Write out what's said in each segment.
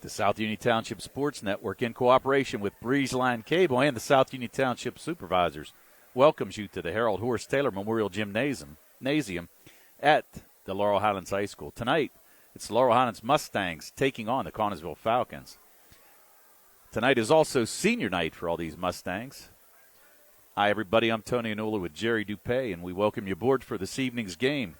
The South Union Township Sports Network, in cooperation with Breezeline Cable and the South Union Township Supervisors, welcomes you to the Harold Horace Taylor Memorial Gymnasium at the Laurel Highlands High School. Tonight, it's the Laurel Highlands Mustangs taking on the Connellsville Falcons. Tonight is also senior night for all these Mustangs. Hi, everybody. I'm Tony Anola with Jerry Dupay, and we welcome you aboard for this evening's game.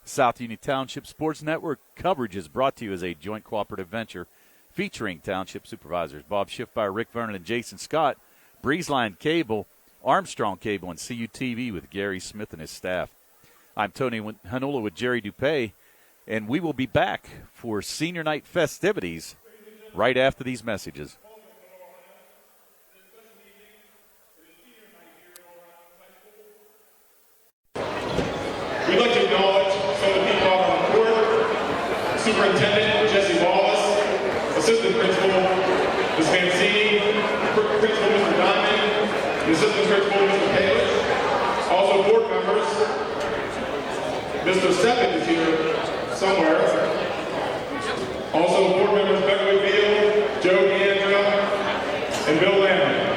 South Union Township Sports Network coverage is brought to you as a joint cooperative venture featuring Township Supervisors Bob Schiffmeyer, Rick Vernon, and Jason Scott, Breezeline Cable, Armstrong Cable, and CUTV with Gary Smith and his staff. I'm Tony Hanola with Jerry Dupay, and we will be back for senior night festivities right after these messages. We'd like to acknowledge some of the people out on the court: Superintendent Jesse Wallace, Assistant Principal Ms. Mancini, Principal Mr. Diamond, and Assistant Principal Mr. Palich. Also board members, Mr. Seppin is here somewhere. Also board members Beverly Field, Joe D'Andrea, and Bill Lamb.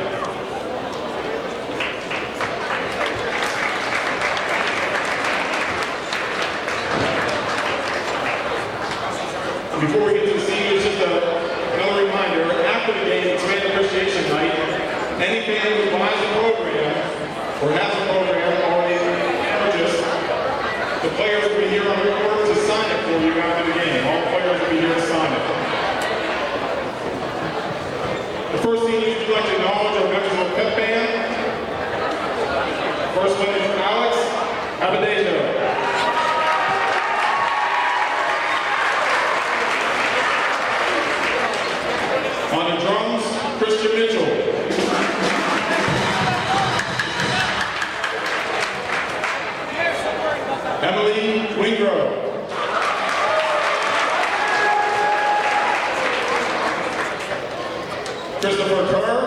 Before we get to the seniors, just another reminder, after the game, it's Fan Appreciation Night. Any fan who buys a program or has a program already purchased, the players will be here on the court to sign it for you after the game. All the players will be here to sign it. The first seniors we'd like to acknowledge are members of the pep band. First one is Alex Abadejo. On the drums, Christian Mitchell. Emily Wingrove. Christopher Kerr.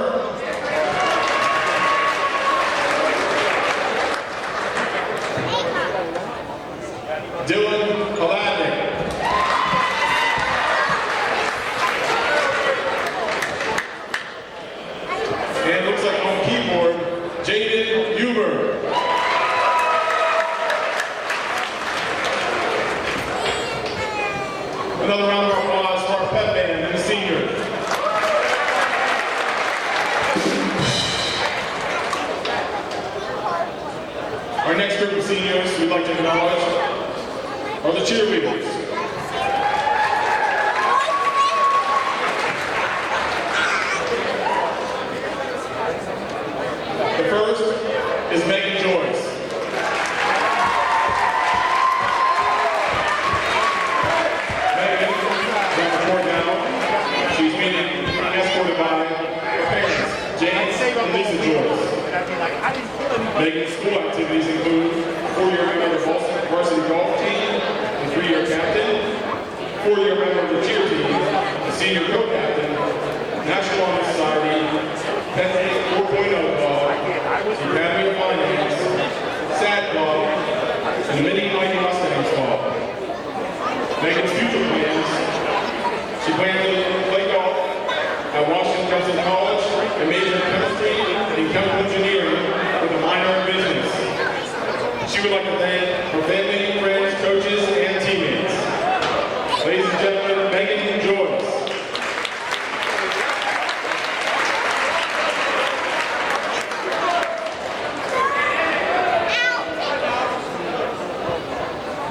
Dylan Aladnik. And looks like on keyboard, Jaden Huber. Another round of applause for our pep band and the seniors. Our next group of seniors we'd like to acknowledge are the cheerleaders. The first is Megan Joyce. Megan, got the court now. She's being escorted by her parents, James and Lisa Joyce. Megan's school activities include 4-year member of the varsity golf team, the 3-year captain, 4-year member of the cheer team, the senior co-captain, National Honor Society, Penn 4.0 Club, Academy of Finance, SAD Club, and the Mini Mighty Mustangs Club. Megan's future plans: she plans to play golf at Washington Jefferson College and major in chemistry and chemical engineering with a minor in business. She would like to thank her family, friends, coaches, and teammates. Ladies and gentlemen, Megan Joyce.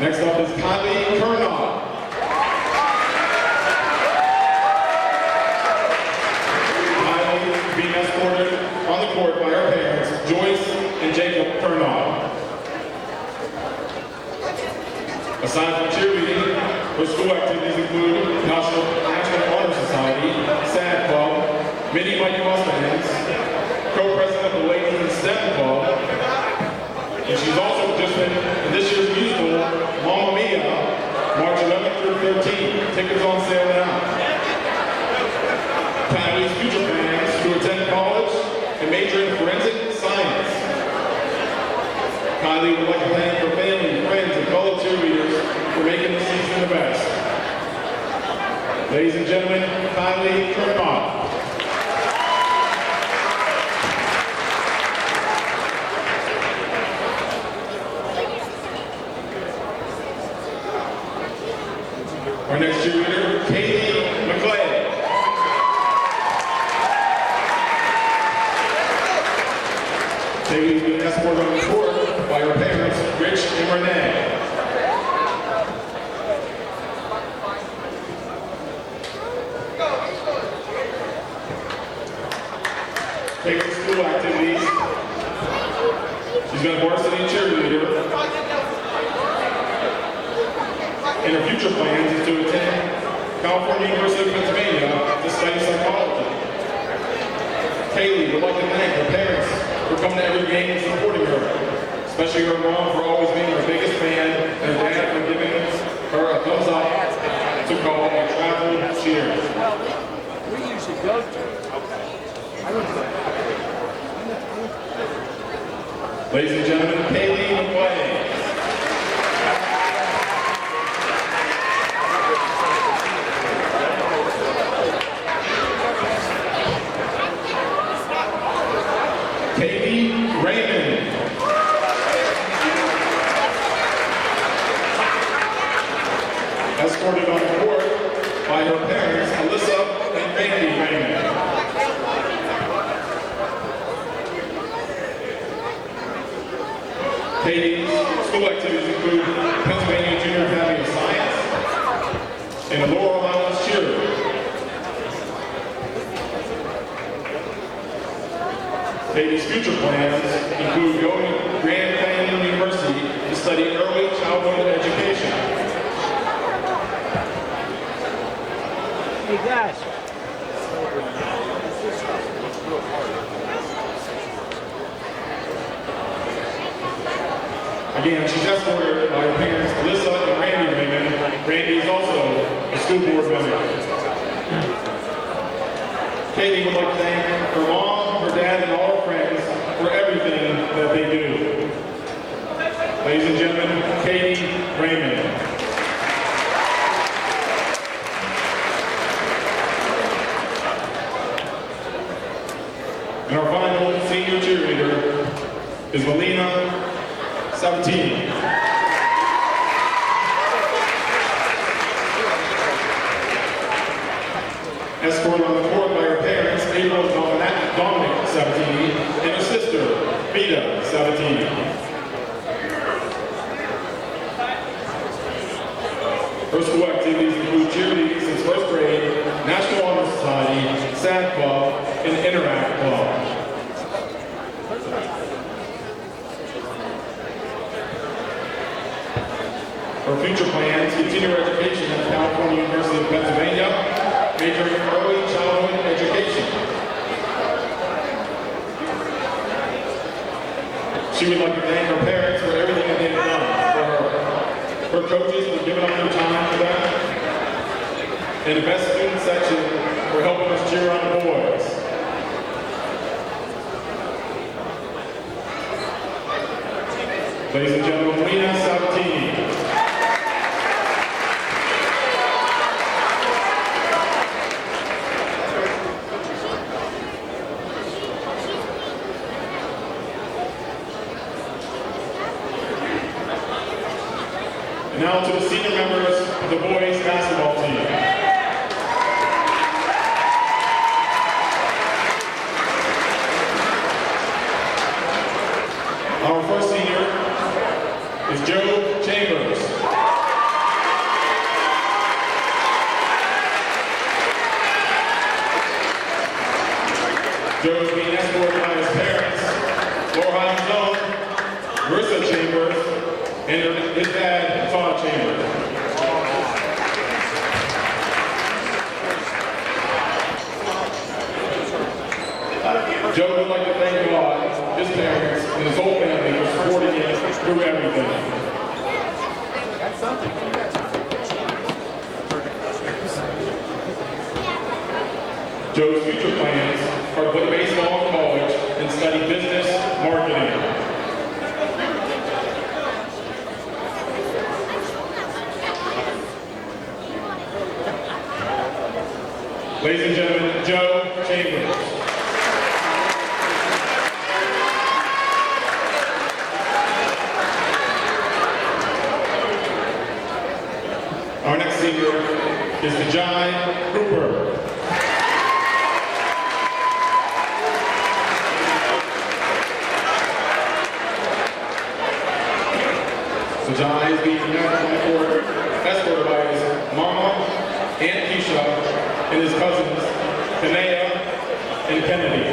Next up is Kylie Kernow. Kylie being escorted on the court by her parents, Joyce and Jacob Kernow. Aside from cheerleading, her school activities include National Honor Society, SAD Club, Mini Mighty Mustangs, co-president of the Ladies in STEM Club, and she's also a participant in this year's musical, Mamma Mia, March 11th through 13th. Tickets on sale now. Kylie's future plans to attend college and major in forensic science. Kylie would like to thank her family, friends, and fellow cheerleaders for making the season the best. Ladies and gentlemen, kindly turn them off. Our next cheerleader, Katie McClay. Katie's been escorted on the court by her parents, Rich and Renee. Taking school activities. She's been a varsity cheerleader. And her future plans is to attend California University of Pennsylvania to study psychology. Kaylee would like to thank her parents for coming to every game and supporting her, especially her mom for always being her biggest fan, and her dad for giving her a thumbs up to call a travel cheer. We usually go to it. Okay. I don't know. Ladies and gentlemen, Kaylee McClay. Katie Raymond. Escorted on the court by her parents, Alyssa and Randy Raymond. Katie's school activities include Pennsylvania Junior Academy of Science and the Laurel Highlands cheer. Katie's future plans include going to Grand Canyon University to study early childhood education. Hey guys. Again, she's escorted by her parents, Alyssa and Randy Raymond. Randy is also a school board member. Katie would like to thank her mom, her dad, and all her friends for everything that they do. Ladies and gentlemen, Katie Raymond. And our final senior cheerleader is Melina Sabatini. Escorted on the court by her parents, April Dominic Sabatini, and her sister, Vita Sabatini. Her school activities include cheerleading since first grade, National Honor Society, SAD Club, and Interact Club. Her future plans continue her education at California University of Pennsylvania, majoring in early childhood education. She would like to thank her parents for everything that they've done for her. Her coaches for giving up their time for them, and the best student section for helping us cheer on the boys. Ladies and gentlemen, Melina Sabatini. Now to the senior members of the boys basketball team. Our first senior is Joe Chambers. Joe is being escorted by his parents, Laurel Highlands own Marissa Chambers, and his dad, Todd Chambers. Joe would like to thank God, his parents, and his whole family for supporting him through everything. That's something. Joe's future plans are to play baseball in college and study business marketing. Ladies and gentlemen, Joe Chambers. Our next senior is Tajai Cooper. Tajai is being escorted by his mama, Aunt Keisha, and his cousins, Kanea and Kennedy.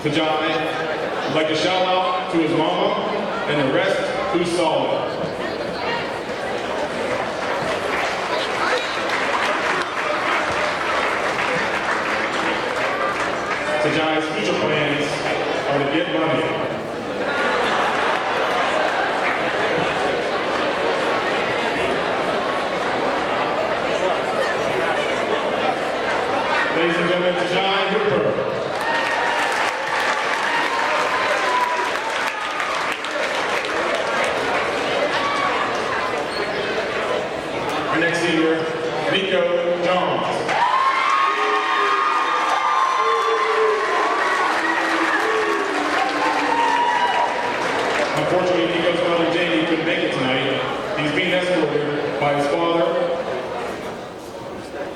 Tajai would like to shout out to his mama and the rest who saw it. Tajai's future plans are to get money. Ladies and gentlemen, Tajai Hooper. Our next senior, Nico Jones. Unfortunately, Nico's mother, Jamie, couldn't make it tonight. He's being escorted by his father,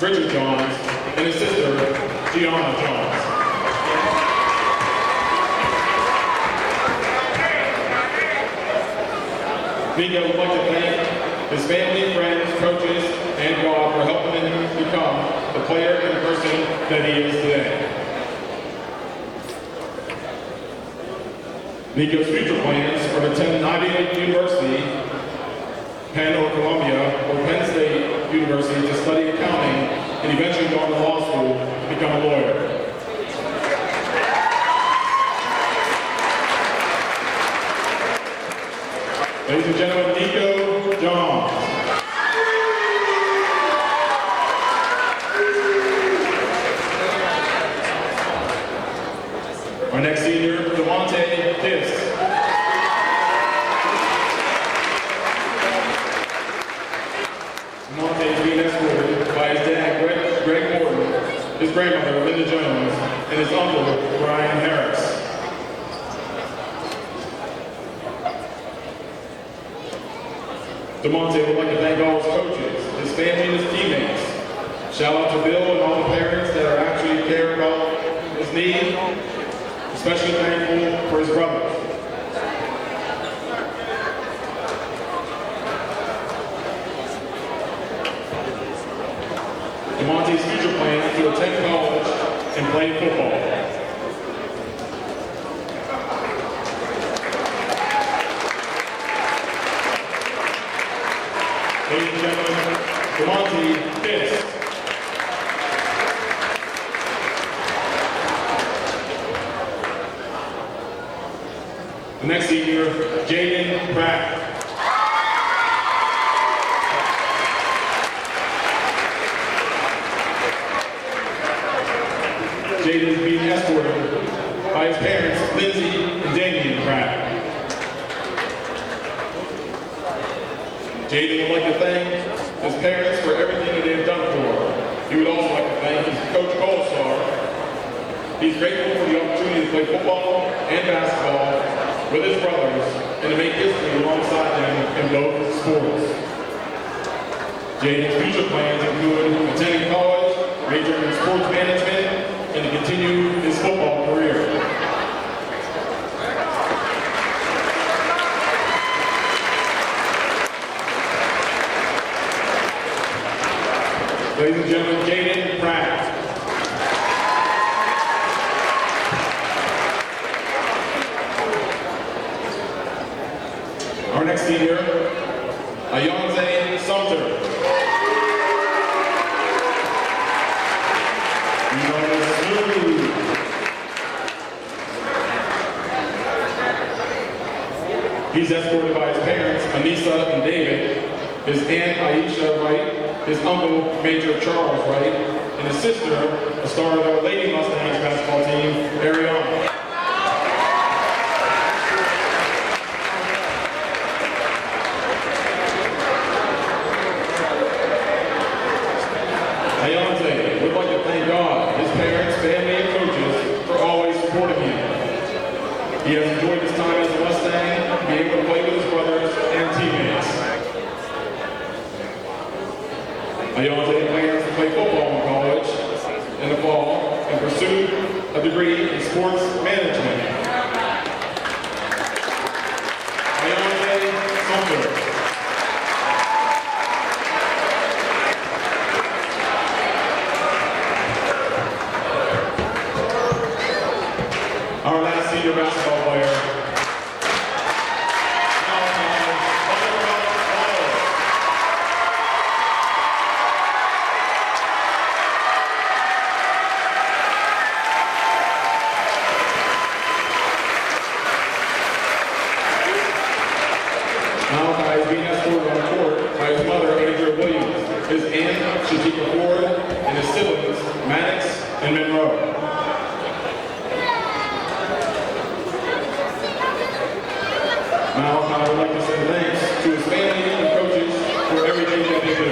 Richard Johns, and his sister, Gianna Johns. Nico would like to thank his family, friends, coaches, and God for helping him become the player and the person that he is today. Nico's future plans are to attend Ivy League University, Penn or Columbia, or Penn State University to study accounting and eventually go to law school to become a lawyer. Ladies and gentlemen, Nico Johns. Our next senior, Devontae Diss. Devontae is being escorted by his dad, Greg Morton, his grandmother, Linda Jones, and his uncle, Brian Harris. Devontae would like to thank all his coaches, his family, and his teammates. Shout out to Bill and all the parents that are actually care about his need. Especially thankful for his brothers. Devontae's future plan is to attend college and play football. Ladies and gentlemen, Devontae Fisk. The next senior, Jaden Pratt. Jaden is being escorted by his parents, Lindsay and Damian Pratt. Jaden would like to thank his parents for everything that they've done for him. He would also like to thank his coach, All-Star. He's grateful for the opportunity to play football and basketball with his brothers and to make history alongside them in both sports. Jaden's future plans include attending college, majoring in sports management, and to continue his football career. Ladies and gentlemen, Jaden Pratt. Our next senior, Ayonze Sumter. He's escorted by his parents, Anissa and David, his aunt Aisha Wright, his uncle Major Charles Wright, and his sister, a star of our Lady Mustangs basketball team, Ariana. He has enjoyed his time as a Mustang, being able to play with his brothers and teammates. Ayante plans to play football in college in the fall and pursue a degree in sports management. Ayante Sumter. Our last senior basketball player. Malachi is being escorted on the court by his mother, Andrea Williams, his aunt, Shatika Ford, and his siblings, Maddox and Monroe. Malachi would like to send thanks to his family and coaches for everything that they do.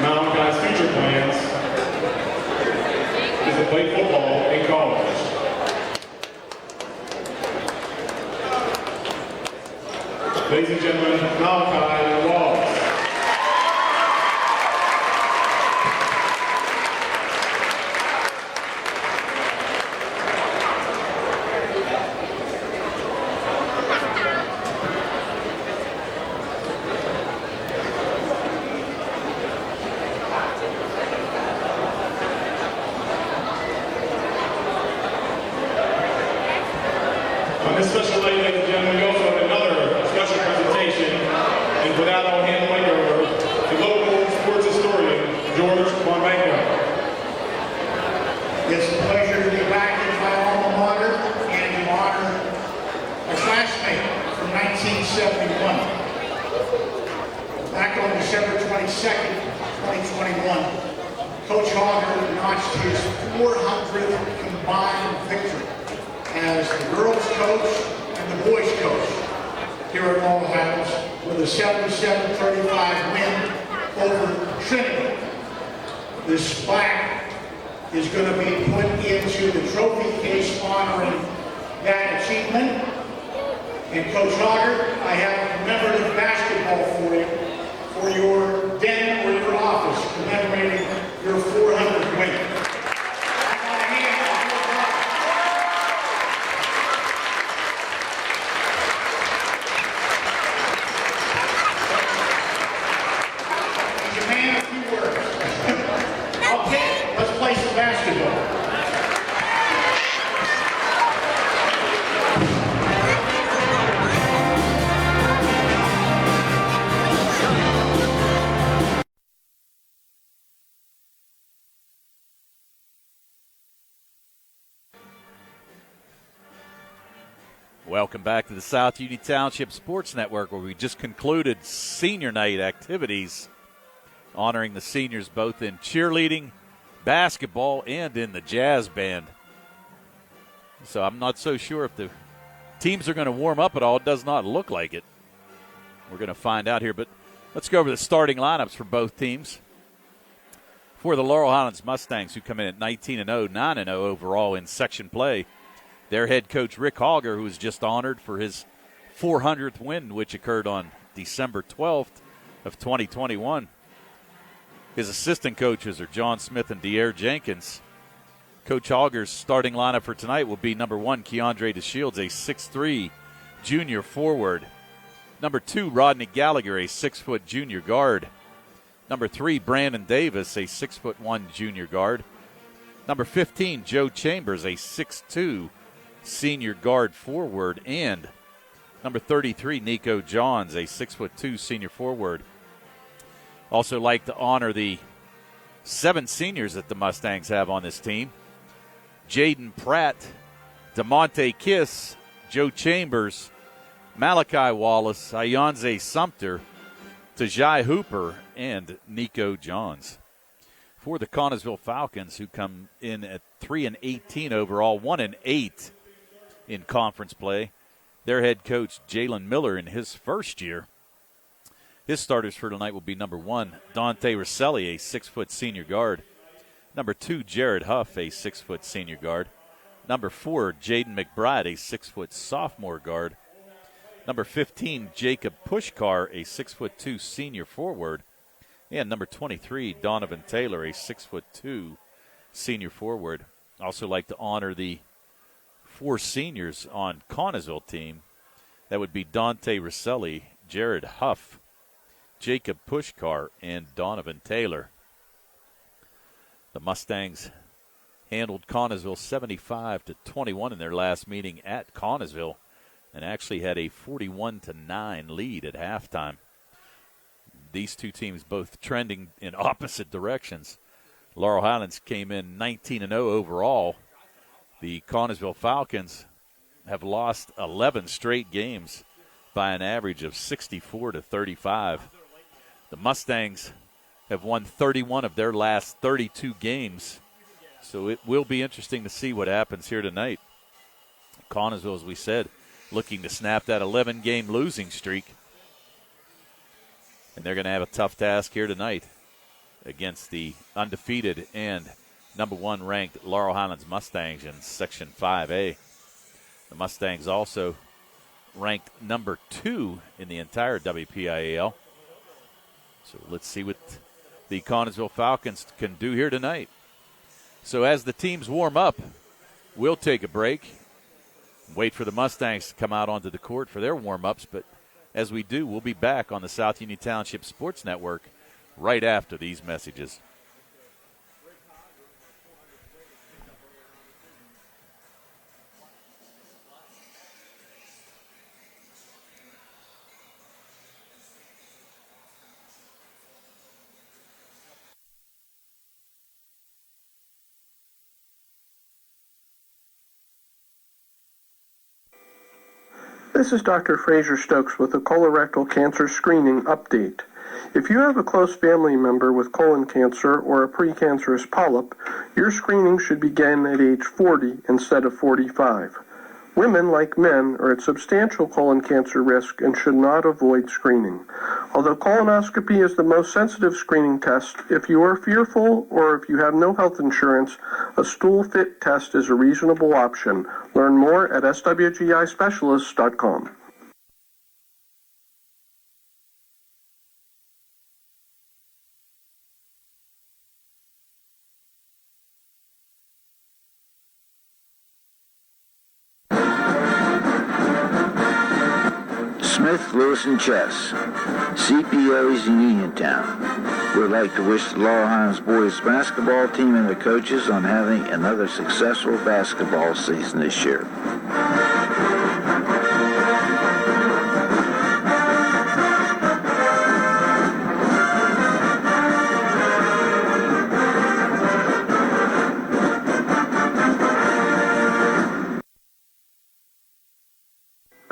Malachi's future plans is to play football in college. Ladies and gentlemen, Malachi Walls. On this special night, ladies and gentlemen, we also have another special presentation, and for that I'll hand the mic over to local sports historian, George Von Banco. It's a pleasure to be back in my alma mater and to honor a classmate from 1971. Back on December 22nd, 2021, Coach Hogger notched his 400th combined victory as the girls coach and the boys coach here at Laurel Highlands with a 77-35 win over Trinity. This plaque is going to be put into the trophy case honoring that achievement. And Coach Hogger, I have a commemorative basketball for you for your den or your office commemorating your 400th win. Welcome back to the South Union Township Sports Network, where we just concluded senior night activities honoring the seniors both in cheerleading, basketball, and in the jazz band. So I'm not so sure if the teams are going to warm up at all. It does not look like it. We're going to find out here, but let's go over the starting lineups for both teams. For the Laurel Highlands Mustangs, who come in at 19-0, 9-0 overall in section play, their head coach, Rick Hogger, who was just honored for his 400th win, which occurred on December 12th of 2021. His assistant coaches are John Smith and De'Aaron Jenkins. Coach Hogger's starting lineup for tonight will be number 1, Keandre DeShields, a 6'3" junior forward. Number 2, Rodney Gallagher, a 6-foot junior guard. Number 3, Brandon Davis, a 6'1" junior guard. Number 15, Joe Chambers, a 6'2" senior guard forward. And number 33, Nico Johns, a 6'2" senior forward. Also like to honor the 7 seniors that the Mustangs have on this team. Jaden Pratt, DeMonte Kiss, Joe Chambers, Malachi Wallace, Ayanze Sumter, Tajai Hooper, and Nico Johns. For the Connellsville Falcons, who come in at 3-18 overall, 1-8 in conference play, their head coach, Jalen Miller, in his first year. His starters for tonight will be number 1, Dante Rosselli, a 6-foot senior guard. Number 2, Jared Huff, a 6-foot senior guard. Number 4, Jaden McBride, a 6-foot sophomore guard. Number 15, Jacob Pushkar, a 6'2" senior forward. And number 23, Donovan Taylor, a 6'2" senior forward. Also like to honor the 4 seniors on Connellsville team. That would be Dante Rosselli, Jared Huff, Jacob Pushkar, and Donovan Taylor. The Mustangs handled Connellsville 75-21 in their last meeting at Connellsville and actually had a 41-9 lead at halftime. These two teams both trending in opposite directions. Laurel Highlands came in 19-0 overall. The Connellsville Falcons have lost 11 straight games by an average of 64-35. The Mustangs have won 31 of their last 32 games, so it will be interesting to see what happens here tonight. Connellsville, as we said, looking to snap that 11-game losing streak. And they're going to have a tough task here tonight against the undefeated and number 1 ranked Laurel Highlands Mustangs in Section 5A. The Mustangs also ranked number 2 in the entire WPIAL. So let's see what the Connellsville Falcons can do here tonight. So as the teams warm up, we'll take a break, wait for the Mustangs to come out onto the court for their warm-ups, but as we do, we'll be back on the South Union Township Sports Network right after these messages. This is Dr. Fraser Stokes with a colorectal cancer screening update. If you have a close family member with colon cancer or a precancerous polyp, your screening should begin at age 40 instead of 45. Women, like men, are at substantial colon cancer risk and should not avoid screening. Although colonoscopy is the most sensitive screening test, if you are fearful or if you have no health insurance, a stool fit test is a reasonable option. Learn more at swgispecialists.com. Smith, Lewis & Chess, CPOs in Uniontown. We'd like to wish the Laurel Highlands boys basketball team and the coaches on having another successful basketball season this year.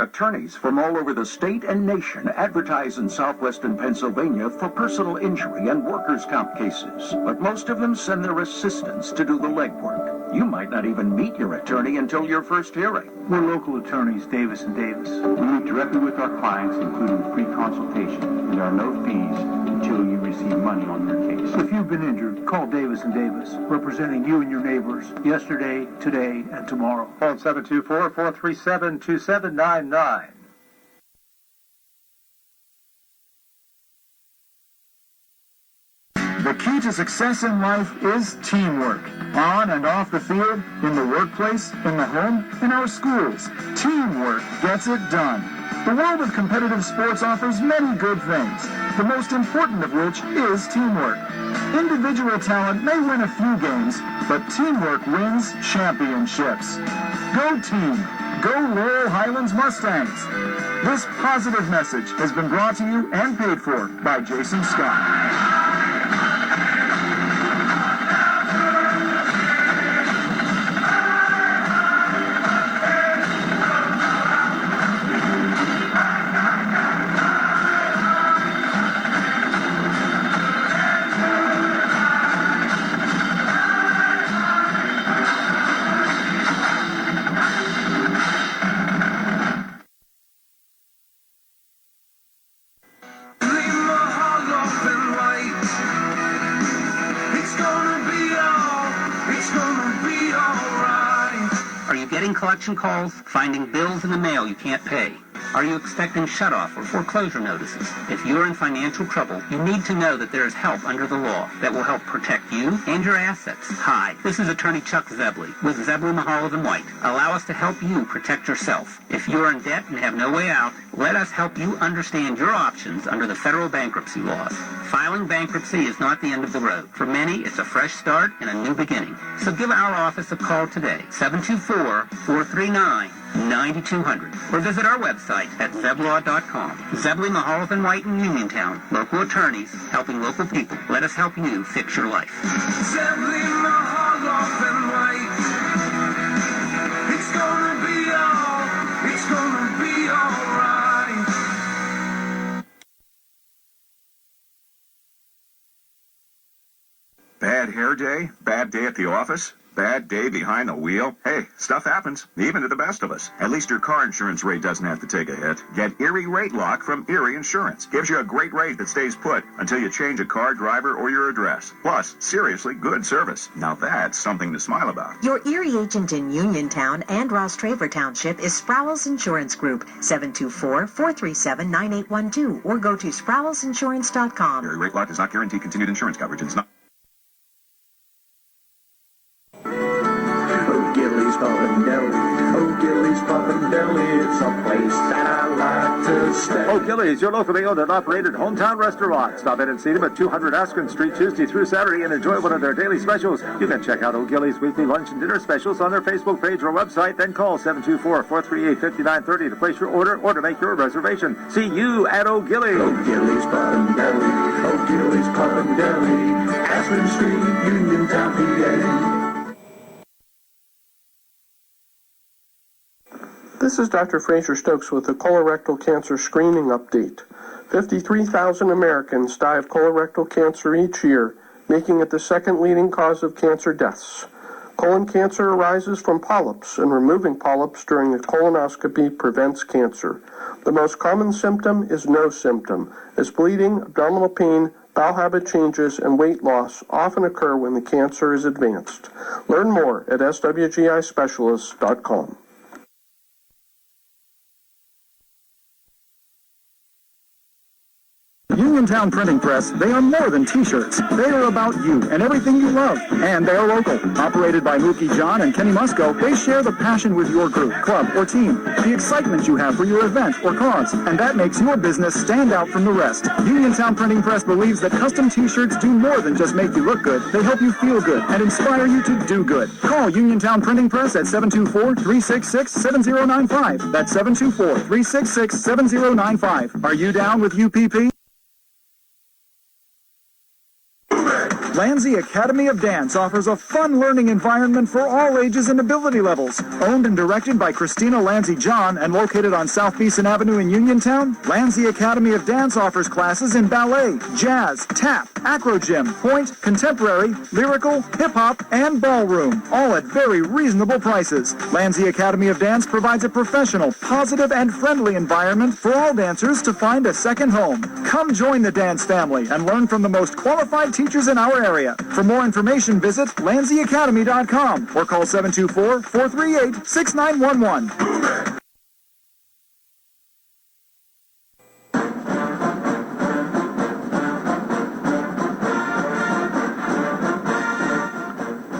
Attorneys from all over the state and nation advertise in southwestern Pennsylvania for personal injury and workers' comp cases, but most of them send their assistants to do the legwork. You might not even meet your attorney until your first hearing. We're local attorneys, Davis & Davis. We meet directly with our clients, including free consultation, and there are no fees until you receive money on your case. If you've been injured, call Davis & Davis, representing you and your neighbors yesterday, today, and tomorrow. Call 724-437-2799. The key to success in life is teamwork. On and off the field, in the workplace, in the home, in our schools. Teamwork gets it done. The world of competitive sports offers many good things, the most important of which is teamwork. Individual talent may win a few games, but teamwork wins championships. Go team! Go Laurel Highlands Mustangs! This positive message has been brought to you and paid for by Jason Scott. Are you getting collection calls, finding bills in the mail you can't pay? Are you expecting shutoff or foreclosure notices? If you're in financial trouble, you need to know that there is help under the law that will help protect you and your assets. Hi, this is Attorney Chuck Zebley with Zebley, Mahalo & White. Allow us to help you protect yourself. If you're in debt and have no way out, let us help you understand your options under the federal bankruptcy laws. Filing bankruptcy is not the end of the road. For many, it's a fresh start and a new beginning. So give our office a call today, 724-439-9200, or visit our website at zeblaw.com. Zebley, Mahalo & White in Uniontown, local attorneys helping local people. Let us help you fix your life. Zebley, Mahalo & White. It's gonna be all right. Bad hair day? Bad day at the office? Bad day behind the wheel? Hey, stuff happens, even to the best of us. At least your car insurance rate doesn't have to take a hit. Get Erie Rate Lock from Erie Insurance. Gives you a great rate that stays put until you change a car, driver, or your address. Plus, seriously good service. Now that's something to smile about. Your Erie agent in Uniontown and Ross Traver Township is Sprowls Insurance Group, 724-437-9812, or go to sprowlsinsurance.com. Erie Rate Lock does not guarantee continued insurance coverage. It's not. Gilly's Pub and Deli. Oh, Gilly's Pub and Deli. It's a place that I like to stay. Oh, Gilly's, your locally owned and operated hometown restaurant. Stop in and see them at 200 Askren Street Tuesday through Saturday and enjoy one of their daily specials. You can check out O'Gilly's weekly lunch and dinner specials on their Facebook page or website. Then call 724-438-5930 to place your order or to make your reservation. See you at O'Gilly's. O'Gilly's Pub and Deli. O'Gilly's Pub and Deli. Askren Street, Uniontown, PA. This is Dr. Fraser Stokes with the colorectal cancer screening update. 53,000 Americans die of colorectal cancer each year, making it the second leading cause of cancer deaths. Colon cancer arises from polyps, and removing polyps during a colonoscopy prevents cancer. The most common symptom is no symptom, as bleeding, abdominal pain, bowel habit changes, and weight loss often occur when the cancer is advanced. Learn more at swgispecialist.com. Uniontown Printing Press, they are more than t-shirts. They are about you and everything you love. And they are local. Operated by Mookie John and Kenny Musco, they share the passion with your group, club, or team. The excitement you have for your event or cause. And that makes your business stand out from the rest. Uniontown Printing Press believes that custom t-shirts do more than just make you look good. They help you feel good and inspire you to do good. Call Uniontown Printing Press at 724-366-7095. That's 724-366-7095. Are you down with UPP? Landsea Academy of Dance offers a fun learning environment for all ages and ability levels. Owned and directed by Christina Landsea John and located on South Beeson Avenue in Uniontown, Landsea Academy of Dance offers classes in ballet, jazz, tap, acro gym, point, contemporary, lyrical, hip-hop, and ballroom, all at very reasonable prices. Landsea Academy of Dance provides a professional, positive, and friendly environment for all dancers to find a second home. Come join the dance family and learn from the most qualified teachers in our area. For more information, visit LandseaAcademy.com or call 724-438-6911.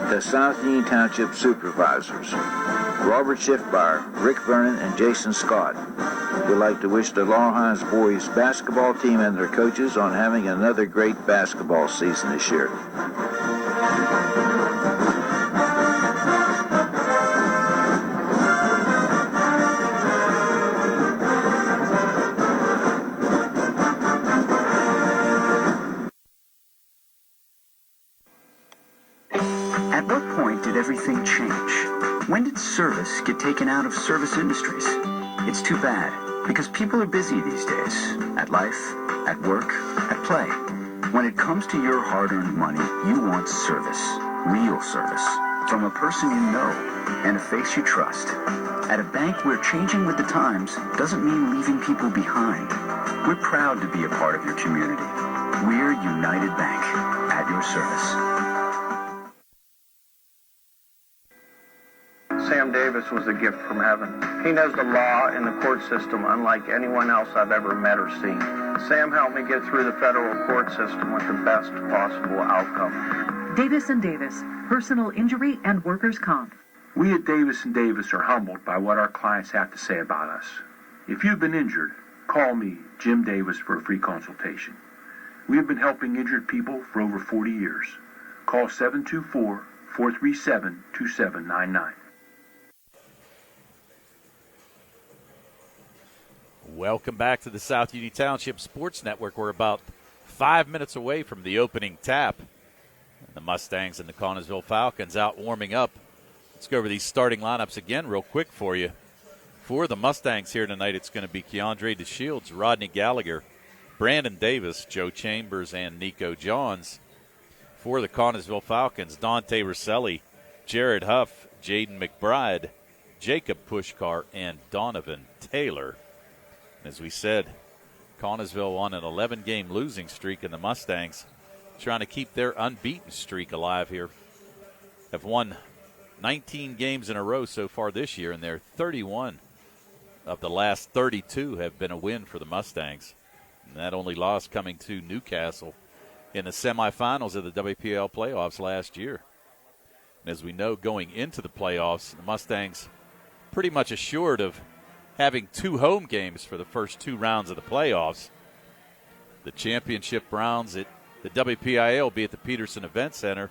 The South Union Township Supervisors, Robert Schiffmeyer, Rick Vernon, and Jason Scott, would like to wish the Laurel Highlands boys basketball team and their coaches on having another great basketball season this year. At what point did everything change? When did service get taken out of service industries? It's too bad, because people are busy these days. At life, at work, at play. When it comes to your hard-earned money, you want service. Real service. From a person you know and a face you trust. At a bank where changing with the times doesn't mean leaving people behind. We're proud to be a part of your community. We're United Bank, at your service. Sam Davis. Davis was a gift from heaven. He knows the law and the court system unlike anyone else I've ever met or seen. Sam helped me get through the federal court system with the best possible outcome. Davis & Davis, personal injury and workers' comp. We at Davis & Davis are humbled by what our clients have to say about us. If you've been injured, call me, Jim Davis, for a free consultation. We have been helping injured people for over 40 years. Call 724-437-2799. Welcome back to the South Union Township Sports Network. We're about 5 minutes away from the opening tap. The Mustangs and the Connellsville Falcons out warming up. Let's go over these starting lineups again real quick for you. For the Mustangs here tonight, it's going to be Keandre DeShields, Rodney Gallagher, Brandon Davis, Joe Chambers, and Nico Johns. For the Connellsville Falcons, Dante Rosselli, Jared Huff, Jaden McBride, Jacob Pushkar, and Donovan Taylor. As we said, Connellsville on an 11-game losing streak, and the Mustangs trying to keep their unbeaten streak alive here. Have won 19 games in a row so far this year, and their 31 of the last 32 have been a win for the Mustangs. And that only loss coming to Newcastle in the semifinals of the WPIAL playoffs last year. And as we know, going into the playoffs, the Mustangs pretty much assured of having 2 home games for the first 2 rounds of the playoffs. The championship rounds at the WPIAL will be at the Peterson Event Center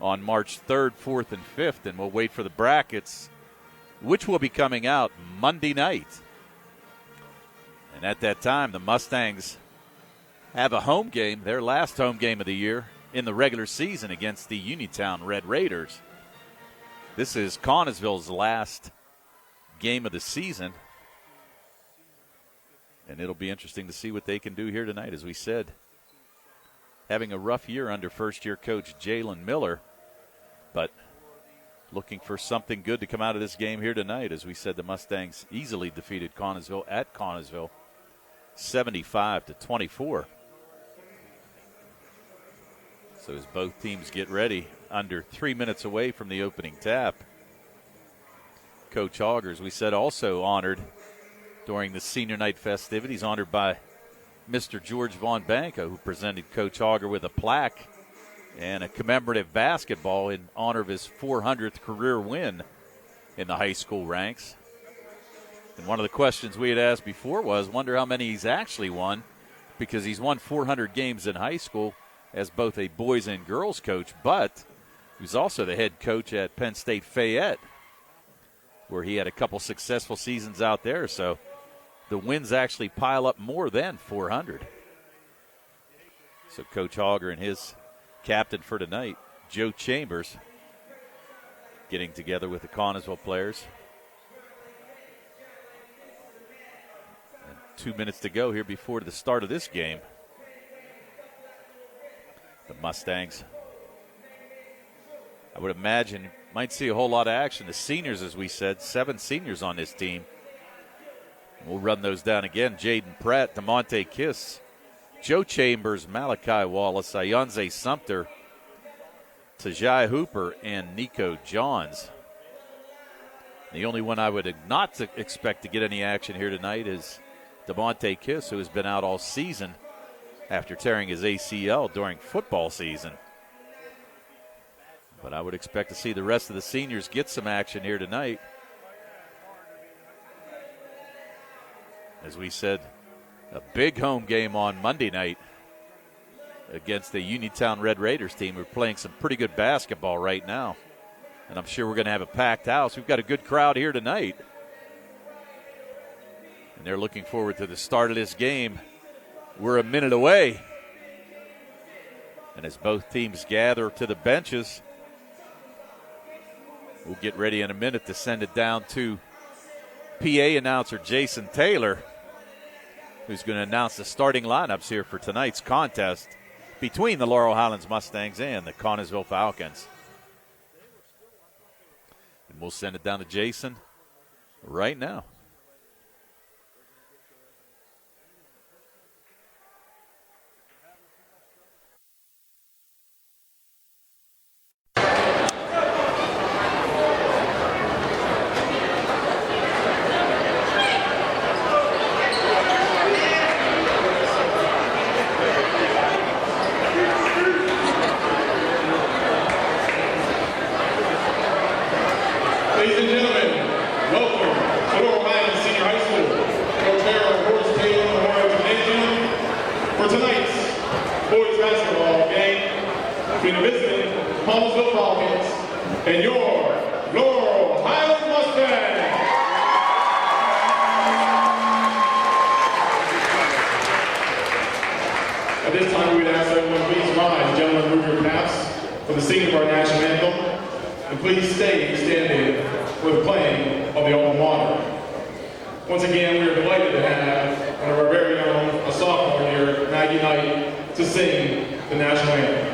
on March 3rd, 4th, and 5th, and we'll wait for the brackets, which will be coming out Monday night. And at that time, the Mustangs have a home game, their last home game of the year, in the regular season against the Uniontown Red Raiders. This is Connellsville's last game of the season, and it'll be interesting to see what they can do here tonight. As we said, having a rough year under first-year coach Jalen Miller, but looking for something good to come out of this game here tonight. As we said, the Mustangs easily defeated Connellsville at Connellsville, 75-24. So as both teams get ready, under 3 minutes away from the opening tap, Coach Auger, as we said, also honored during the senior night festivities, honored by Mr. George Von Banco, who presented Coach Auger with a plaque and a commemorative basketball in honor of his 400th career win in the high school ranks. And one of the questions we had asked before was, wonder how many he's actually won, because he's won 400 games in high school as both a boys and girls coach, but he was also the head coach at Penn State Fayette, where he had a couple successful seasons out there. So the wins actually pile up more than 400. So Coach Auger and his captain for tonight, Joe Chambers, getting together with the Connellsville players. And 2 minutes to go here before the start of this game. The Mustangs, I would imagine, might see a whole lot of action. The seniors, as we said, 7 seniors on this team. We'll run those down again. Jaden Pratt, DeMonte Kiss, Joe Chambers, Malachi Wallace, Ayanze Sumter, Tajai Hooper, and Nico Johns. The only one I would not expect to get any action here tonight is DeMonte Kiss, who has been out all season after tearing his ACL during football season. But I would expect to see the rest of the seniors get some action here tonight. As we said, a big home game on Monday night against the Uniontown Red Raiders team. We're playing some pretty good basketball right now, and I'm sure we're going to have a packed house. We've got a good crowd here tonight, and they're looking forward to the start of this game. We're a minute away, and as both teams gather to the benches, we'll get ready in a minute to send it down to PA announcer Jason Taylor, who's going to announce the starting lineups here for tonight's contest between the Laurel Highlands Mustangs and the Connellsville Falcons. And we'll send it down to Jason right now. boys basketball game between the visiting Connellsville Falcons and your Laurel Highlands Mustangs. At this time, we would ask everyone please rise, gentlemen, move your caps for the singing of our national anthem, and please stay standing for the playing of the alma mater. Once again, we are delighted to have one of our very own, a sophomore here, Maggie Knight, to sing the national anthem.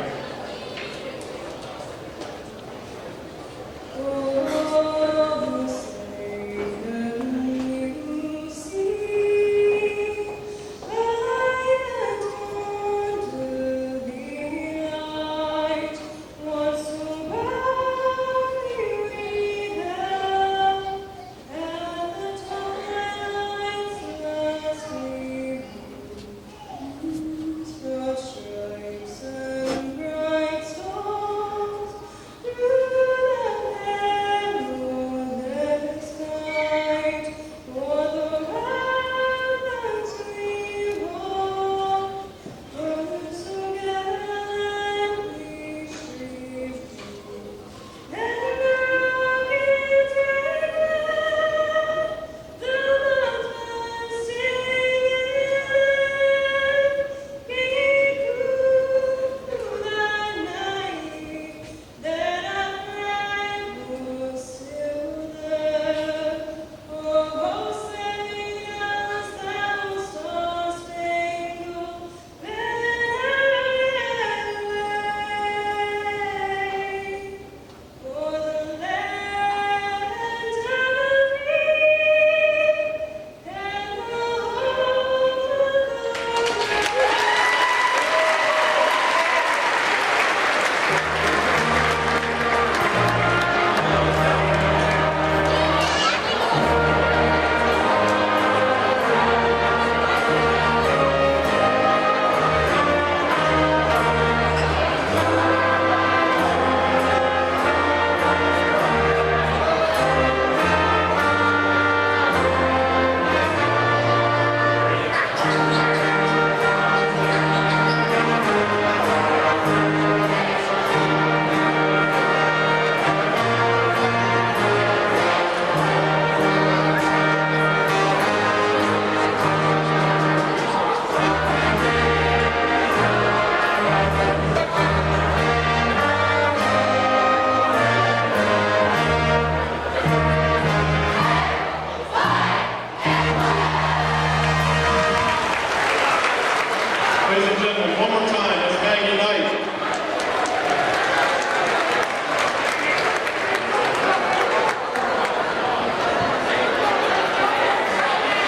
Ladies and gentlemen, one more time, that's Maggie Knight.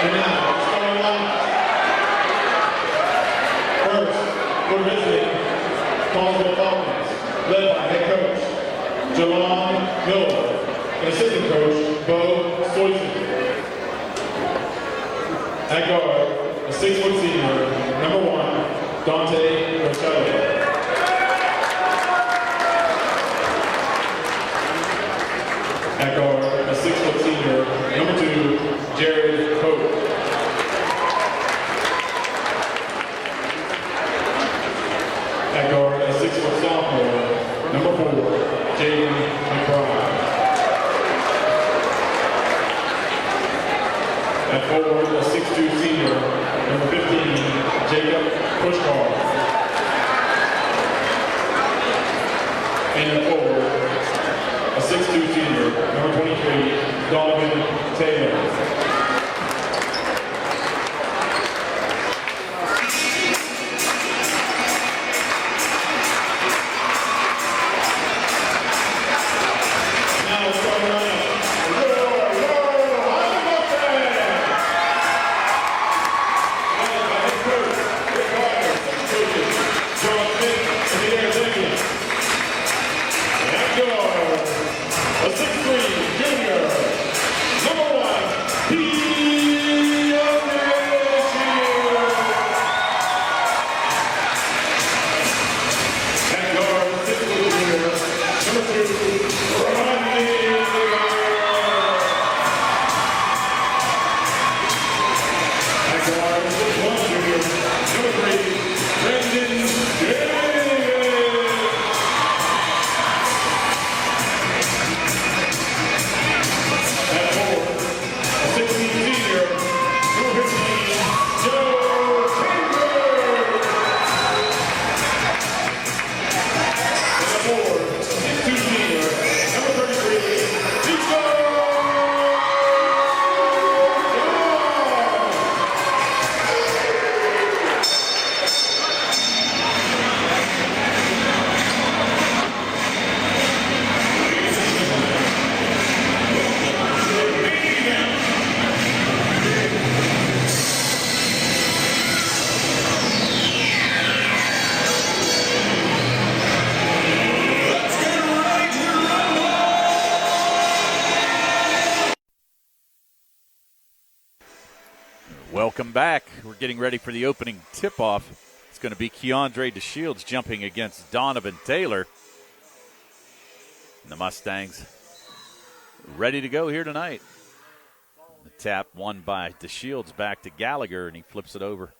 And now, starting off, first, we're visiting Connellsville Falcons, led by head coach Jalon Miller and assistant coach Bo Stoyson. At guard, a 6-foot senior, number 1, Dante Rocelli. At guard, a 6-foot senior, number 2, Jared Pope. At guard, a 6-foot sophomore, number 4, Jaden McBride. At forward, a 6'2 senior, number 15, Jacob Pushkar. And at forward, a 6'2 senior, number 23, Donovan Taylor. A 6'3 junior, number 1, Welcome back. We're getting ready for the opening tip-off. It's going to be Keandre DeShields jumping against Donovan Taylor. And the Mustangs ready to go here tonight. The tap won by DeShields back to Gallagher, and he flips it over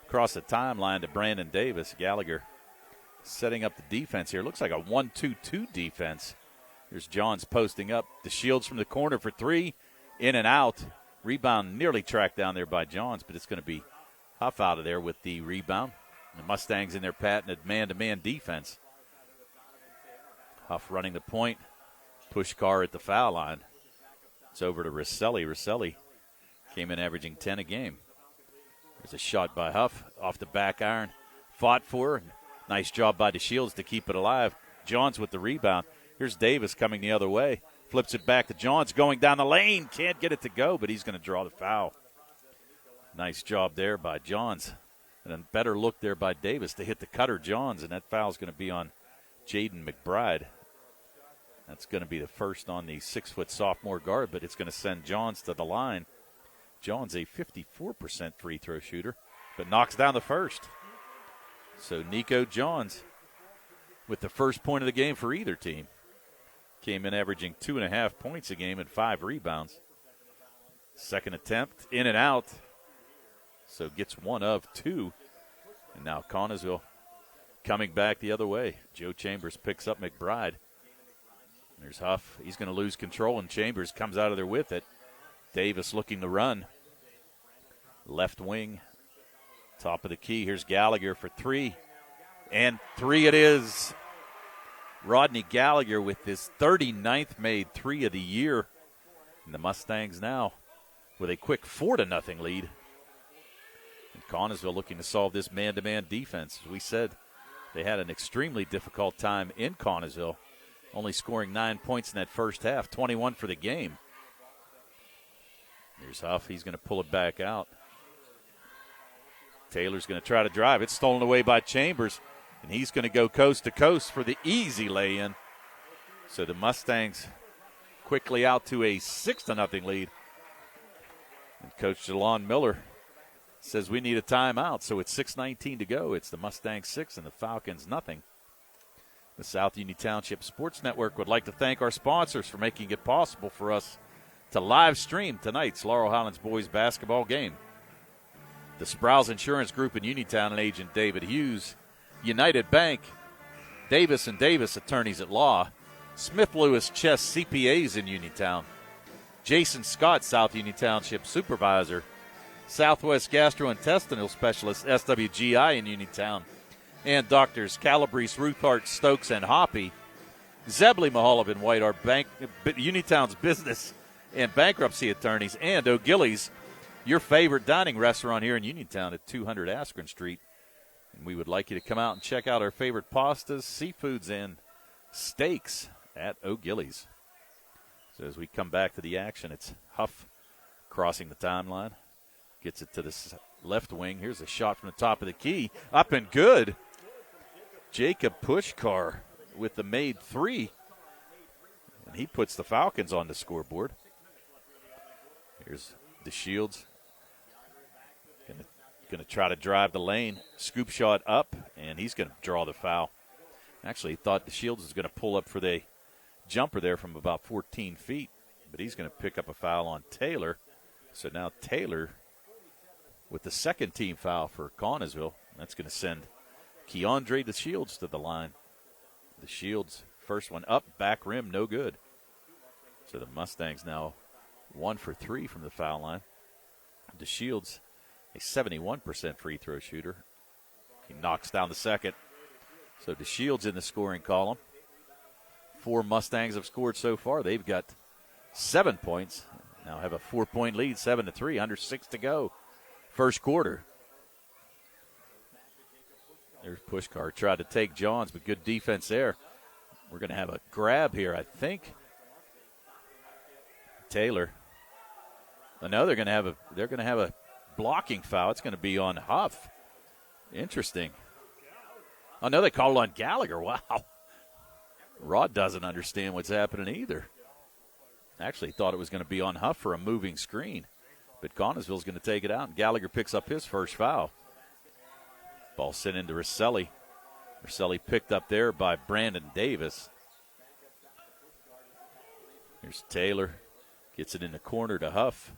across the timeline to Brandon Davis. Gallagher setting up the defense here. Looks like a 1-2-2 defense. Here's Johns posting up. DeShields from the corner for three. In and out. Rebound nearly tracked down there by Johns, but it's going to be Huff out of there with the rebound. The Mustangs in their patented man-to-man defense. Huff running the point. Pushkar at the foul line. It's over to Rosselli. Rosselli came in averaging 10 a game. There's a shot by Huff off the back iron. Fought for. Nice job by DeShields to keep it alive. Johns with the rebound. Here's Davis coming the other way. Flips it back to Johns going down the lane. Can't get it to go, but he's going to draw the foul. Nice job there by Johns. And a better look there by Davis to hit the cutter Johns, and that foul's going to be on Jaden McBride. That's going to be the first on the 6-foot sophomore guard, but it's going to send Johns to the line. Johns a 54% free throw shooter, but knocks down the first. So Nico Johns with the first point of the game for either team. Came in averaging 2.5 points a game and 5 rebounds. Second attempt, in and out. So gets one of two. And now Connellsville coming back the other way. Joe Chambers picks up McBride. There's Huff. He's going to lose control, and Chambers comes out of there with it. Davis looking to run. Left wing, top of the key. Here's Gallagher for three. And three it is. Rodney Gallagher with his 39th made three of the year. And the Mustangs now with a quick 4-0 lead. And Connellsville looking to solve this man-to-man defense. As we said, they had an extremely difficult time in Connellsville, only scoring 9 points in that first half, 21 for the game. Here's Huff. He's going to pull it back out. Taylor's going to try to drive. It's stolen away by Chambers. And he's going to go coast to coast for the easy lay-in. So the Mustangs quickly out to a 6-0 lead. And Coach Jelon Miller says we need a timeout. So it's 6:19 to go. It's the Mustangs 6 and the Falcons nothing. The South Union Township Sports Network would like to thank our sponsors for making it possible for us to live stream tonight's Laurel Highlands boys basketball game. The Sprouse Insurance Group in Uniontown and agent David Hughes. United Bank, Davis & Davis Attorneys at Law, Smith Lewis Chess CPAs in Uniontown, Jason Scott, South Union Township Supervisor, Southwest Gastrointestinal Specialist, SWGI in Uniontown, and Doctors Calabrese, Ruthart, Stokes, and Hoppy, Zebley, Maholob, White are Uniontown's business and bankruptcy attorneys, and O'Gillies, your favorite dining restaurant here in Uniontown at 200 Askren Street. And we would like you to come out and check out our favorite pastas, seafoods, and steaks at O'Gillies. So as we come back to the action, it's Huff crossing the timeline. Gets it to the left wing. Here's a shot from the top of the key. Up and good. Jacob Pushkar with the made three. And he puts the Falcons on the scoreboard. Here's DeShields. Going to try to drive the lane. Scoop shot up, and he's going to draw the foul. Actually, he thought DeShields was going to pull up for the jumper there from about 14 feet, but he's going to pick up a foul on Taylor. So now Taylor with the second team foul for Connellsville. That's going to send Keandre DeShields to the line. DeShields, first one up, back rim, no good. So the Mustangs now 1 for 3 from the foul line. DeShields, a 71% free throw shooter. He knocks down the second. So DeShields in the scoring column. 4 Mustangs have scored so far. They've got 7 points. Now have a 4-point lead, 7-3, under 6 to go. First quarter. There's Pushkar. Tried to take Johns, but good defense there. We're going to have a grab here, I think. Taylor. I know they're going to have a blocking foul. It's going to be on Huff. Interesting. I know they called on Gallagher. Wow. Rod doesn't understand what's happening either. Actually thought it was going to be on Huff for a moving screen. But Connellsville's going to take it out, and Gallagher picks up his first foul. Ball sent into Rosselli. Rosselli picked up there by Brandon Davis. Here's Taylor. Gets it in the corner to Huff.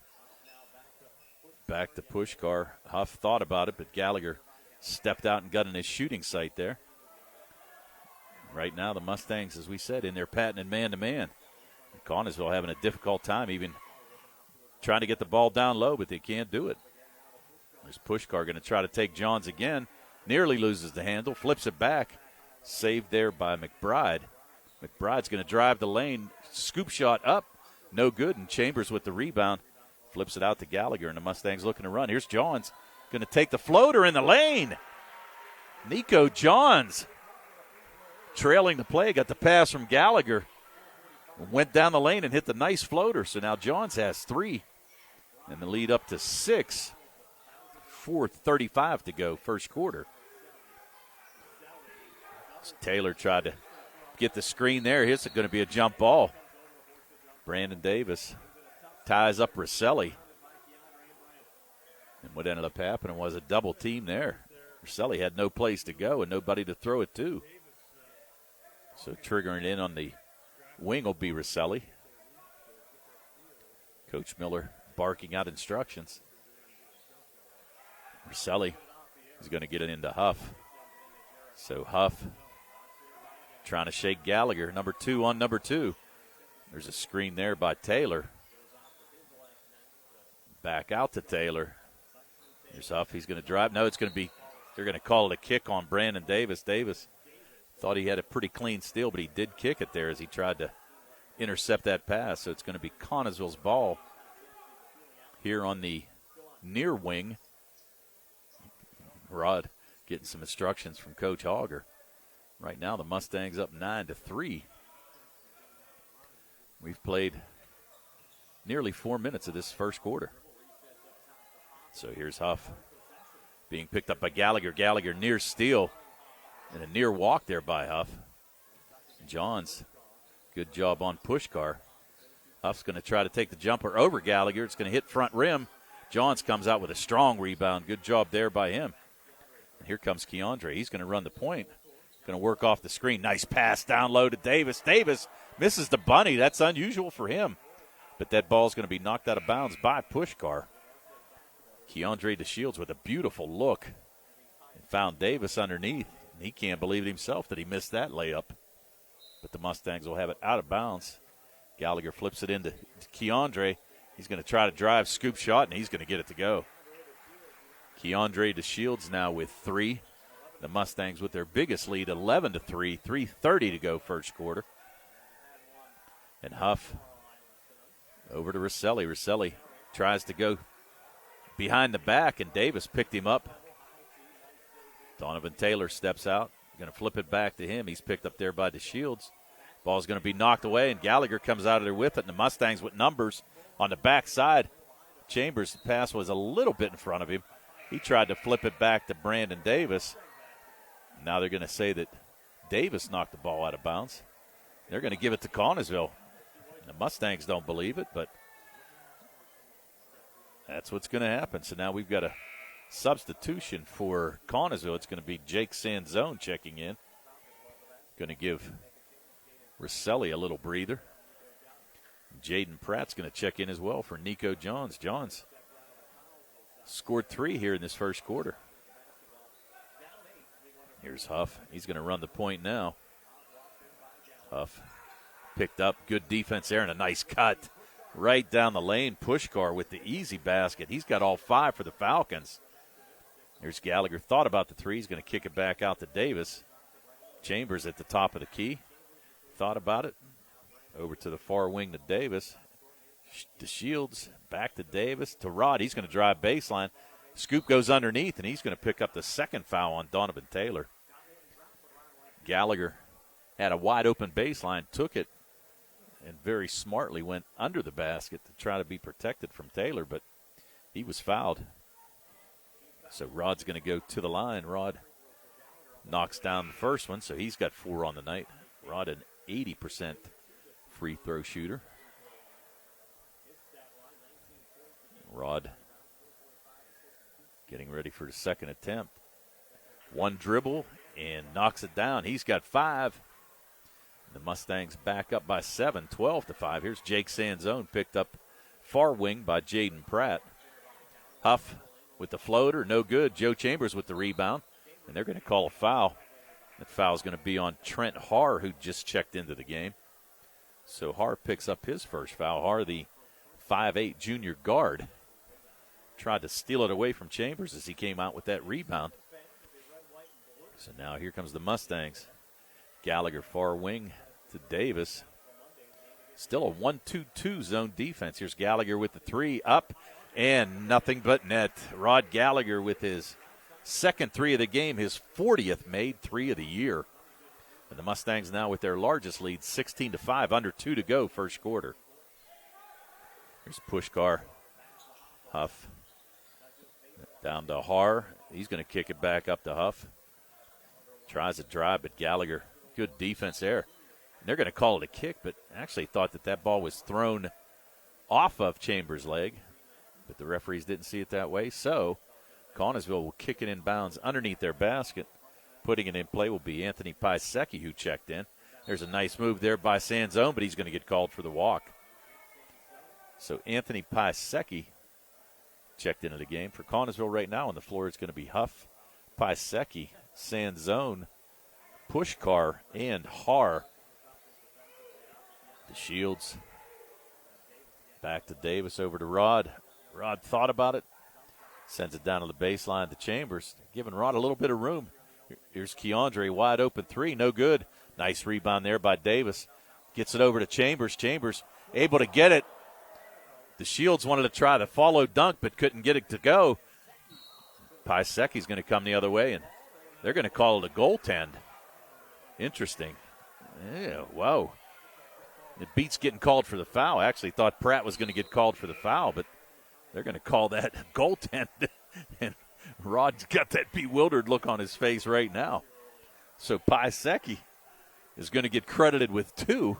Back to Pushkar. Huff thought about it, but Gallagher stepped out and got in his shooting sight there. Right now, the Mustangs, as we said, in their patented man-to-man. Connellsville having a difficult time even trying to get the ball down low, but they can't do it. There's Pushkar going to try to take Johns again. Nearly loses the handle, flips it back. Saved there by McBride. McBride's going to drive the lane. Scoop shot up. No good, and Chambers with the rebound. Flips it out to Gallagher, and the Mustangs looking to run. Here's Johns going to take the floater in the lane. Nico Johns trailing the play, got the pass from Gallagher. Went down the lane and hit the nice floater. So now Johns has 3. And the lead up to 6. 4:35 to go, first quarter. Taylor tried to get the screen there. It's going to be a jump ball. Brandon Davis ties up Rosselli. And what ended up happening was a double team there. Rosselli had no place to go and nobody to throw it to. So triggering in on the wing will be Rosselli. Coach Miller barking out instructions. Rosselli is going to get it into Huff. So Huff trying to shake Gallagher. Number 2 on number 2. There's a screen there by Taylor. Back out to Taylor. Here's Huff. He's going to drive. No, it's going to be, they're going to call it a kick on Brandon Davis. Davis thought he had a pretty clean steal, but he did kick it there as he tried to intercept that pass. So it's going to be Connellsville's ball here on the near wing. Rod getting some instructions from Coach Auger. Right now the Mustangs up 9-3. We've played nearly 4 minutes of this first quarter. So here's Huff being picked up by Gallagher. Gallagher near steal and a near walk there by Huff. Johns, good job on Pushkar. Huff's going to try to take the jumper over Gallagher. It's going to hit front rim. Johns comes out with a strong rebound. Good job there by him. And here comes Keandre. He's going to run the point. Going to work off the screen. Nice pass down low to Davis. Davis misses the bunny. That's unusual for him. But that ball's going to be knocked out of bounds by Pushkar. Keandre DeShields with a beautiful look. And found Davis underneath. And he can't believe it himself that he missed that layup. But the Mustangs will have it out of bounds. Gallagher flips it into Keandre. He's going to try to drive, scoop shot, and he's going to get it to go. Keandre DeShields now with 3. The Mustangs with their biggest lead, 11-3, 3:30 to go first quarter. And Huff over to Rosselli. Rosselli tries to go behind the back, and Davis picked him up. Donovan Taylor steps out, going to flip it back to him. He's picked up there by DeShields. Ball's going to be knocked away, and Gallagher comes out of there with it, and the Mustangs with numbers on the backside. Chambers' pass was a little bit in front of him. He tried to flip it back to Brandon Davis. Now they're going to say that Davis knocked the ball out of bounds. They're going to give it to Connellsville. The Mustangs don't believe it, but that's what's going to happen. So now we've got a substitution for Connellsville. It's going to be Jake Sanzone checking in. Going to give Rosselli a little breather. Jaden Pratt's going to check in as well for Nico Johns. Johns scored 3 here in this first quarter. Here's Huff. He's going to run the point now. Huff picked up. Good defense there and a nice cut right down the lane. Pushkar with the easy basket. He's got all 5 for the Falcons. Here's Gallagher. Thought about the 3. He's going to kick it back out to Davis. Chambers at the top of the key. Thought about it. Over to the far wing to Davis. DeShields back to Davis to Rod. He's going to drive baseline. Scoop goes underneath, and he's going to pick up the second foul on Donovan Taylor. Gallagher had a wide-open baseline, took it, and very smartly went under the basket to try to be protected from Taylor, but he was fouled. So Rod's going to go to the line. Rod knocks down the first one, so he's got 4 on the night. Rod an 80% free throw shooter. Rod getting ready for the second attempt. One dribble and knocks it down. He's got 5. The Mustangs back up by 7, 12-5. Here's Jake Sanzone, picked up far wing by Jaden Pratt. Huff with the floater, no good. Joe Chambers with the rebound, and they're going to call a foul. That foul's going to be on Trent Haar, who just checked into the game. So Haar picks up his first foul. Haar, the 5'8" junior guard, tried to steal it away from Chambers as he came out with that rebound. So now here comes the Mustangs. Gallagher far wing to Davis. Still a 1-2-2 zone defense. Here's Gallagher with the 3 up and nothing but net. Rod Gallagher with his second 3 of the game, his 40th made 3 of the year. And the Mustangs now with their largest lead, 16-5, under 2 to go first quarter. Here's Pushkar. Huff. Down to Haar. He's going to kick it back up to Huff. Tries to drive, but Gallagher, good defense there. And they're going to call it a kick, but actually thought that ball was thrown off of Chambers' leg. But the referees didn't see it that way. So Connellsville will kick it in bounds underneath their basket. Putting it in play will be Anthony Piasecki, who checked in. There's a nice move there by Sanzone, but he's going to get called for the walk. So Anthony Piasecki checked into the game. For Connellsville right now on the floor, it's going to be Huff, Piasecki, Sanzone, Pushkar, and Haar. The Shields back to Davis, over to Rod. Rod thought about it, sends it down to the baseline to Chambers, giving Rod a little bit of room. Here's Keandre, wide open 3, no good. Nice rebound there by Davis. Gets it over to Chambers. Chambers able to get it. The Shields wanted to try the follow dunk, but couldn't get it to go. Piasecki's going to come the other way, and they're going to call it a goaltend. Interesting. Yeah, whoa. It beats getting called for the foul. I actually thought Pratt was going to get called for the foul, but they're going to call that goaltend. And Rod's got that bewildered look on his face right now. So Piasecki is going to get credited with 2.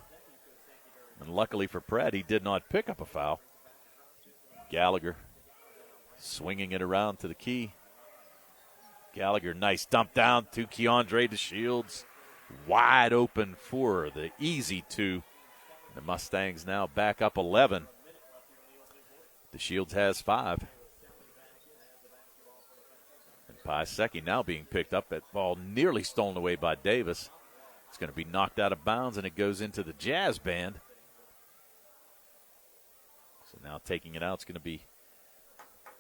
And luckily for Pratt, he did not pick up a foul. Gallagher swinging it around to the key. Gallagher, nice dump down to Keandre to Shields. Wide open for the easy 2. The Mustangs now back up 11. The Shields has 5. And Piasecki now being picked up. That ball nearly stolen away by Davis. It's going to be knocked out of bounds, and it goes into the Jazz band. So now taking it out is going to be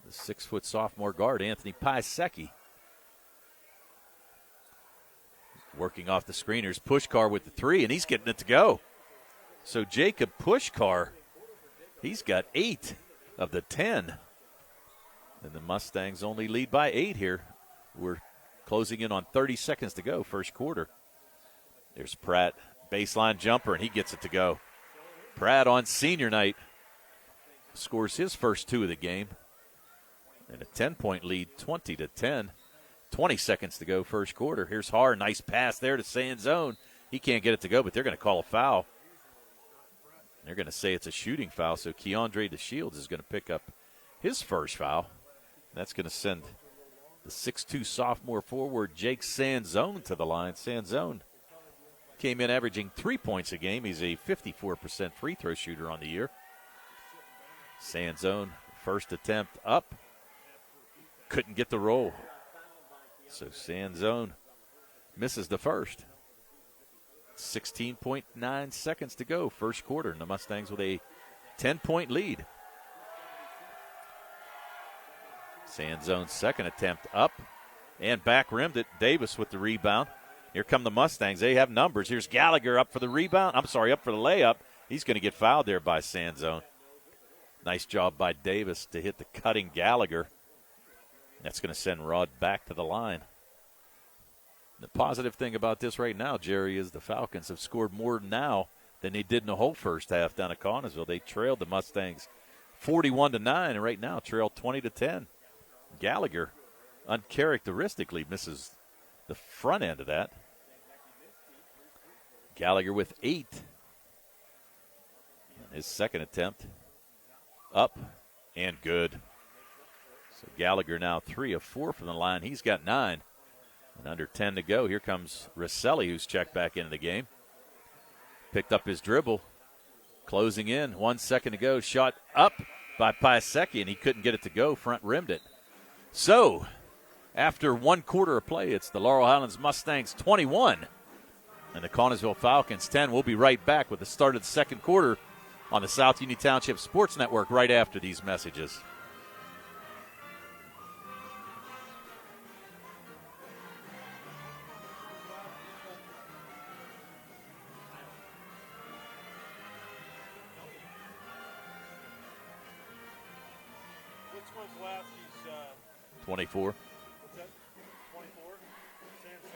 the 6-foot sophomore guard, Anthony Piasecki. Working off the screeners, Pushkar with the 3, and he's getting it to go. So Jacob Pushkar, he's got 8 of the 10. And the Mustangs only lead by 8 here. We're closing in on 30 seconds to go, first quarter. There's Pratt, baseline jumper, and he gets it to go. Pratt on senior night scores his first 2 of the game. And a 10-point lead, 20-10. 20 seconds to go, first quarter. Here's Haar, nice pass there to Sanzone. He can't get it to go, but they're going to call a foul. They're going to say it's a shooting foul, so Keandre DeShields is going to pick up his first foul. That's going to send the 6'2 sophomore forward Jake Sanzone to the line. Sanzone came in averaging 3 points a game. He's a 54% free throw shooter on the year. Sanzone, first attempt up. Couldn't get the roll. So Sanzone misses the first. 16.9 seconds to go, first quarter, and the Mustangs with a 10-point lead. Sanzone's second attempt up and back rimmed it. Davis with the rebound. Here come the Mustangs. They have numbers. Here's Gallagher up for the rebound. Up for the layup. He's going to get fouled there by Sanzone. Nice job by Davis to hit the cutting Gallagher. That's going to send Rod back to the line. The positive thing about this right now, Jerry, is the Falcons have scored more now than they did in the whole first half down at Connellsville. They trailed the Mustangs 41-9, and right now trail 20-10. Gallagher uncharacteristically misses the front end of that. Gallagher with 8. And his second attempt up and good. So Gallagher now 3 of 4 from the line. He's got 9. And under 10 to go. Here comes Rosselli, who's checked back into the game. Picked up his dribble. Closing in. 1 second to go. Shot up by Piasecki, and he couldn't get it to go. Front rimmed it. So, after 1 quarter of play, it's the Laurel Highlands Mustangs 21 and the Connellsville Falcons 10. We'll be right back with the start of the second quarter on the South Union Township Sports Network right after these messages. Which one's last? He's 24. what's that? 24? Sandstone?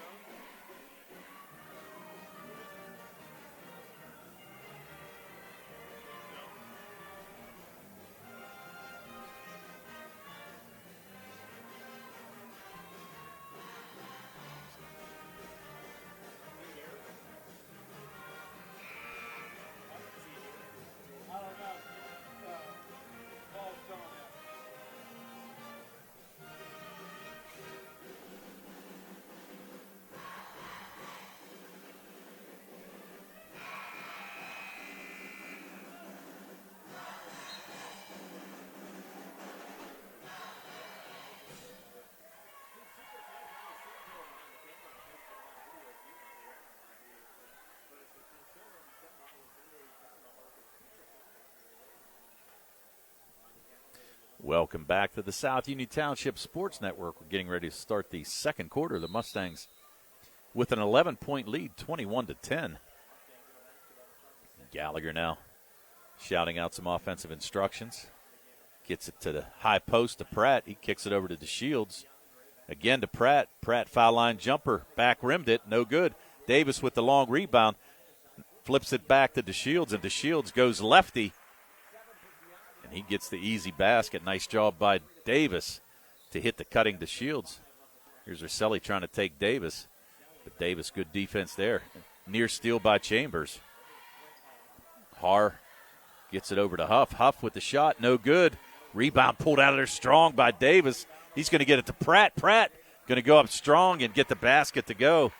I don't know. Paul's gone now. Welcome back to the South Union Township Sports Network. We're getting ready to start the second quarter. The Mustangs with an 11-point lead, 21-10. Gallagher now shouting out some offensive instructions. Gets it to the high post to Pratt. He kicks it over to DeShields. Again to Pratt. Pratt foul line jumper. Back rimmed it. No good. Davis with the long rebound. Flips it back to DeShields, and DeShields goes lefty. And he gets the easy basket. Nice job by Davis to hit the cutting DeShields. Here's Rosselli trying to take Davis. But Davis, good defense there. Near steal by Chambers. Har gets it over to Huff. Huff with the shot. No good. Rebound pulled out of there strong by Davis. He's going to get it to Pratt. Pratt going to go up strong and get the basket to go.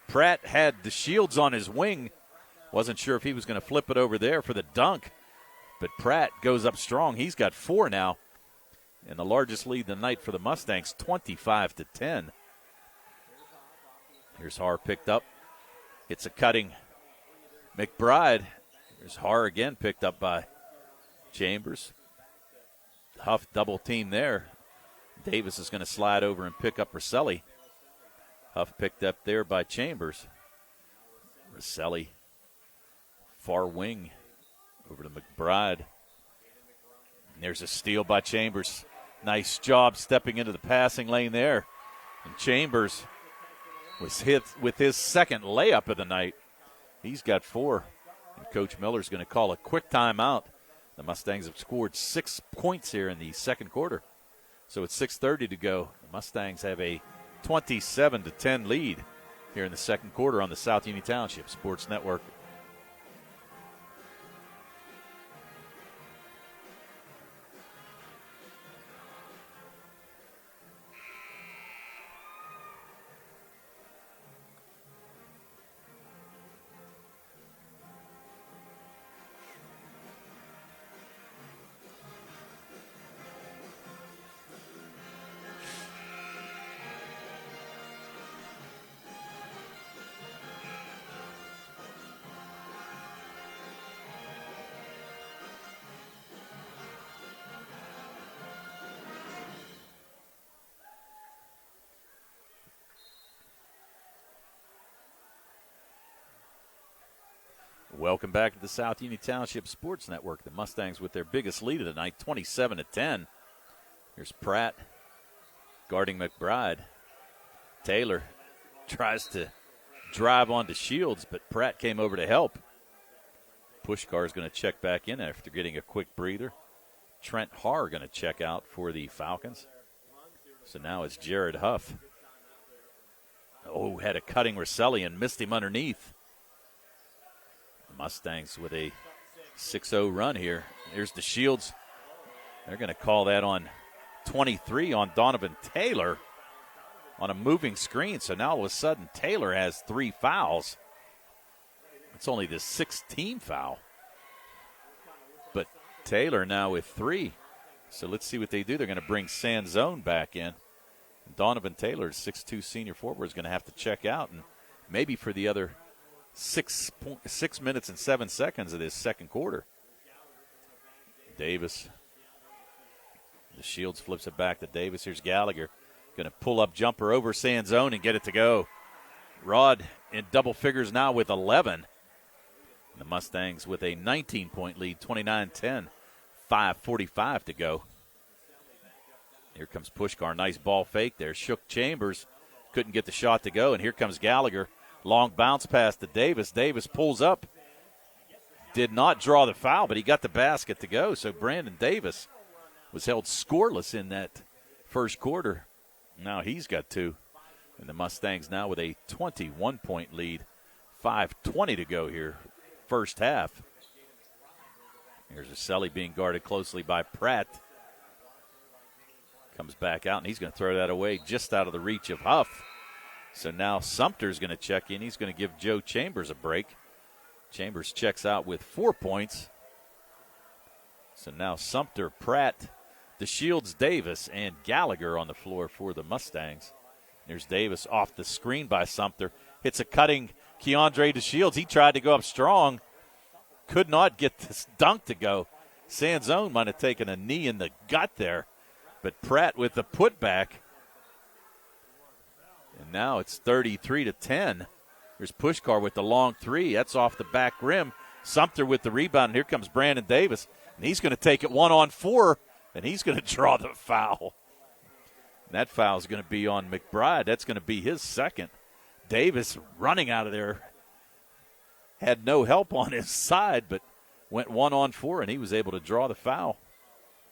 Pratt had DeShields on his wing. Wasn't sure if he was going to flip it over there for the dunk. But Pratt goes up strong. He's got 4 now. And the largest lead of the night for the Mustangs, 25-10. Here's Har picked up. It's a cutting McBride. Here's Har again picked up by Chambers. Huff double team there. Davis is going to slide over and pick up Rosselli. Huff picked up there by Chambers. Rosselli, far wing, over to McBride. And there's a steal by Chambers. Nice job stepping into the passing lane there. And Chambers was hit with his second layup of the night. He's got 4. And Coach Miller's going to call a quick timeout. The Mustangs have scored 6 points here in the second quarter. So it's 6:30 to go. The Mustangs have a 27-10 lead here in the second quarter on the South Union Township Sports Network. Welcome back to the South Union Township Sports Network. The Mustangs with their biggest lead of the night, 27-10. Here's Pratt guarding McBride. Taylor tries to drive onto Shields, but Pratt came over to help. Pushkar is going to check back in after getting a quick breather. Trent Har going to check out for the Falcons. So now it's Jared Huff. Oh, had a cutting Rosselli and missed him underneath. Mustangs with a 6-0 run here. Here's DeShields. They're going to call that on 23 on Donovan Taylor on a moving screen. So now all of a sudden Taylor has 3 fouls. It's only the 6th team foul. But Taylor now with 3. So let's see what they do. They're going to bring Sanzone back in. Donovan Taylor, 6'2" senior forward, is going to have to check out, and maybe for the other 6 minutes and 7 seconds of this second quarter. Davis. The Shields flips it back to Davis. Here's Gallagher. Going to pull up jumper over Sanzone and get it to go. Rod in double figures now with 11. The Mustangs with a 19-point lead, 29-10, 5:45 to go. Here comes Pushkar. Nice ball fake there. Shook Chambers. Couldn't get the shot to go. And here comes Gallagher. Long bounce pass to Davis. Davis pulls up. Did not draw the foul, but he got the basket to go. So Brandon Davis was held scoreless in that first quarter. Now he's got 2. And the Mustangs now with a 21-point lead. 5:20 to go here. First half. Here's Aselli being guarded closely by Pratt. Comes back out, and he's going to throw that away just out of the reach of Huff. So now Sumter's going to check in. He's going to give Joe Chambers a break. Chambers checks out with 4 points. So now Sumter, Pratt, DeShields, Davis, and Gallagher on the floor for the Mustangs. There's Davis off the screen by Sumter. Hits a cutting Keandre DeShields. He tried to go up strong. Could not get this dunk to go. Sanzone might have taken a knee in the gut there. But Pratt with the putback. And now it's 33-10. There's Pushkar with the long 3. That's off the back rim. Sumter with the rebound. And here comes Brandon Davis. And he's going to take it 1-on-4. And he's going to draw the foul. And that foul is going to be on McBride. That's going to be his second. Davis running out of there. Had no help on his side, but went 1-on-4, and he was able to draw the foul.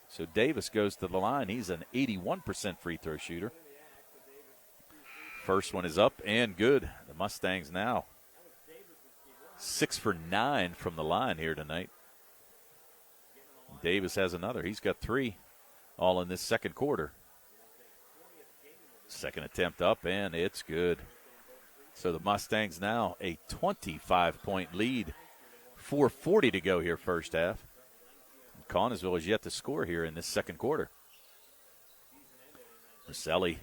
So Davis goes to the line. He's an 81% free throw shooter. First one is up and good. The Mustangs now 6 for 9 from the line here tonight. Davis has another. He's got 3 all in this second quarter. Second attempt up, and it's good. So the Mustangs now a 25-point lead. 4:40 to go here first half. Connellsville is yet to score here in this second quarter. Roselli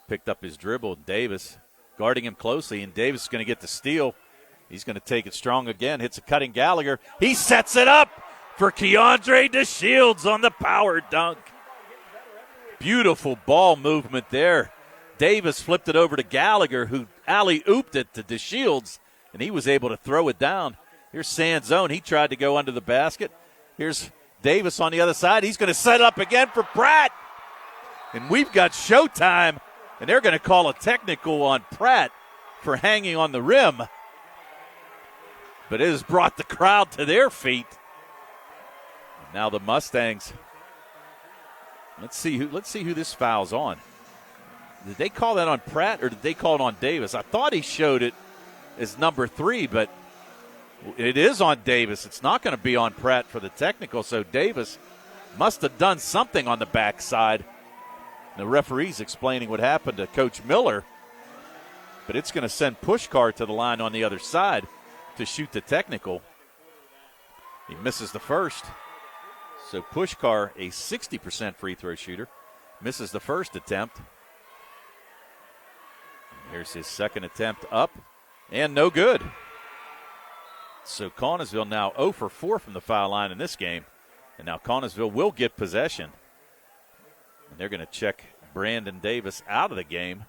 picked up his dribble. Davis guarding him closely, and Davis is going to get the steal. He's going to take it strong again. Hits a cutting Gallagher. He sets it up for Keandre DeShields on the power dunk. Beautiful ball movement there. Davis flipped it over to Gallagher, who alley-ooped it to DeShields, and he was able to throw it down. Here's Sanzone. He tried to go under the basket. Here's Davis on the other side. He's going to set up again for Pratt. And we've got showtime, and they're going to call a technical on Pratt for hanging on the rim. But it has brought the crowd to their feet. And now the Mustangs. Let's see who this foul's on. Did they call that on Pratt or did they call it on Davis? I thought he showed it as number 3, but it is on Davis. It's not going to be on Pratt for the technical, so Davis must have done something on the backside. The referee's explaining what happened to Coach Miller, but it's going to send Pushkar to the line on the other side to shoot the technical. He misses the first. So Pushkar, a 60% free throw shooter, misses the first attempt. Here's his second attempt up, and no good. So Connellsville now 0 for 4 from the foul line in this game. And now Connellsville will get possession. And they're going to check Brandon Davis out of the game.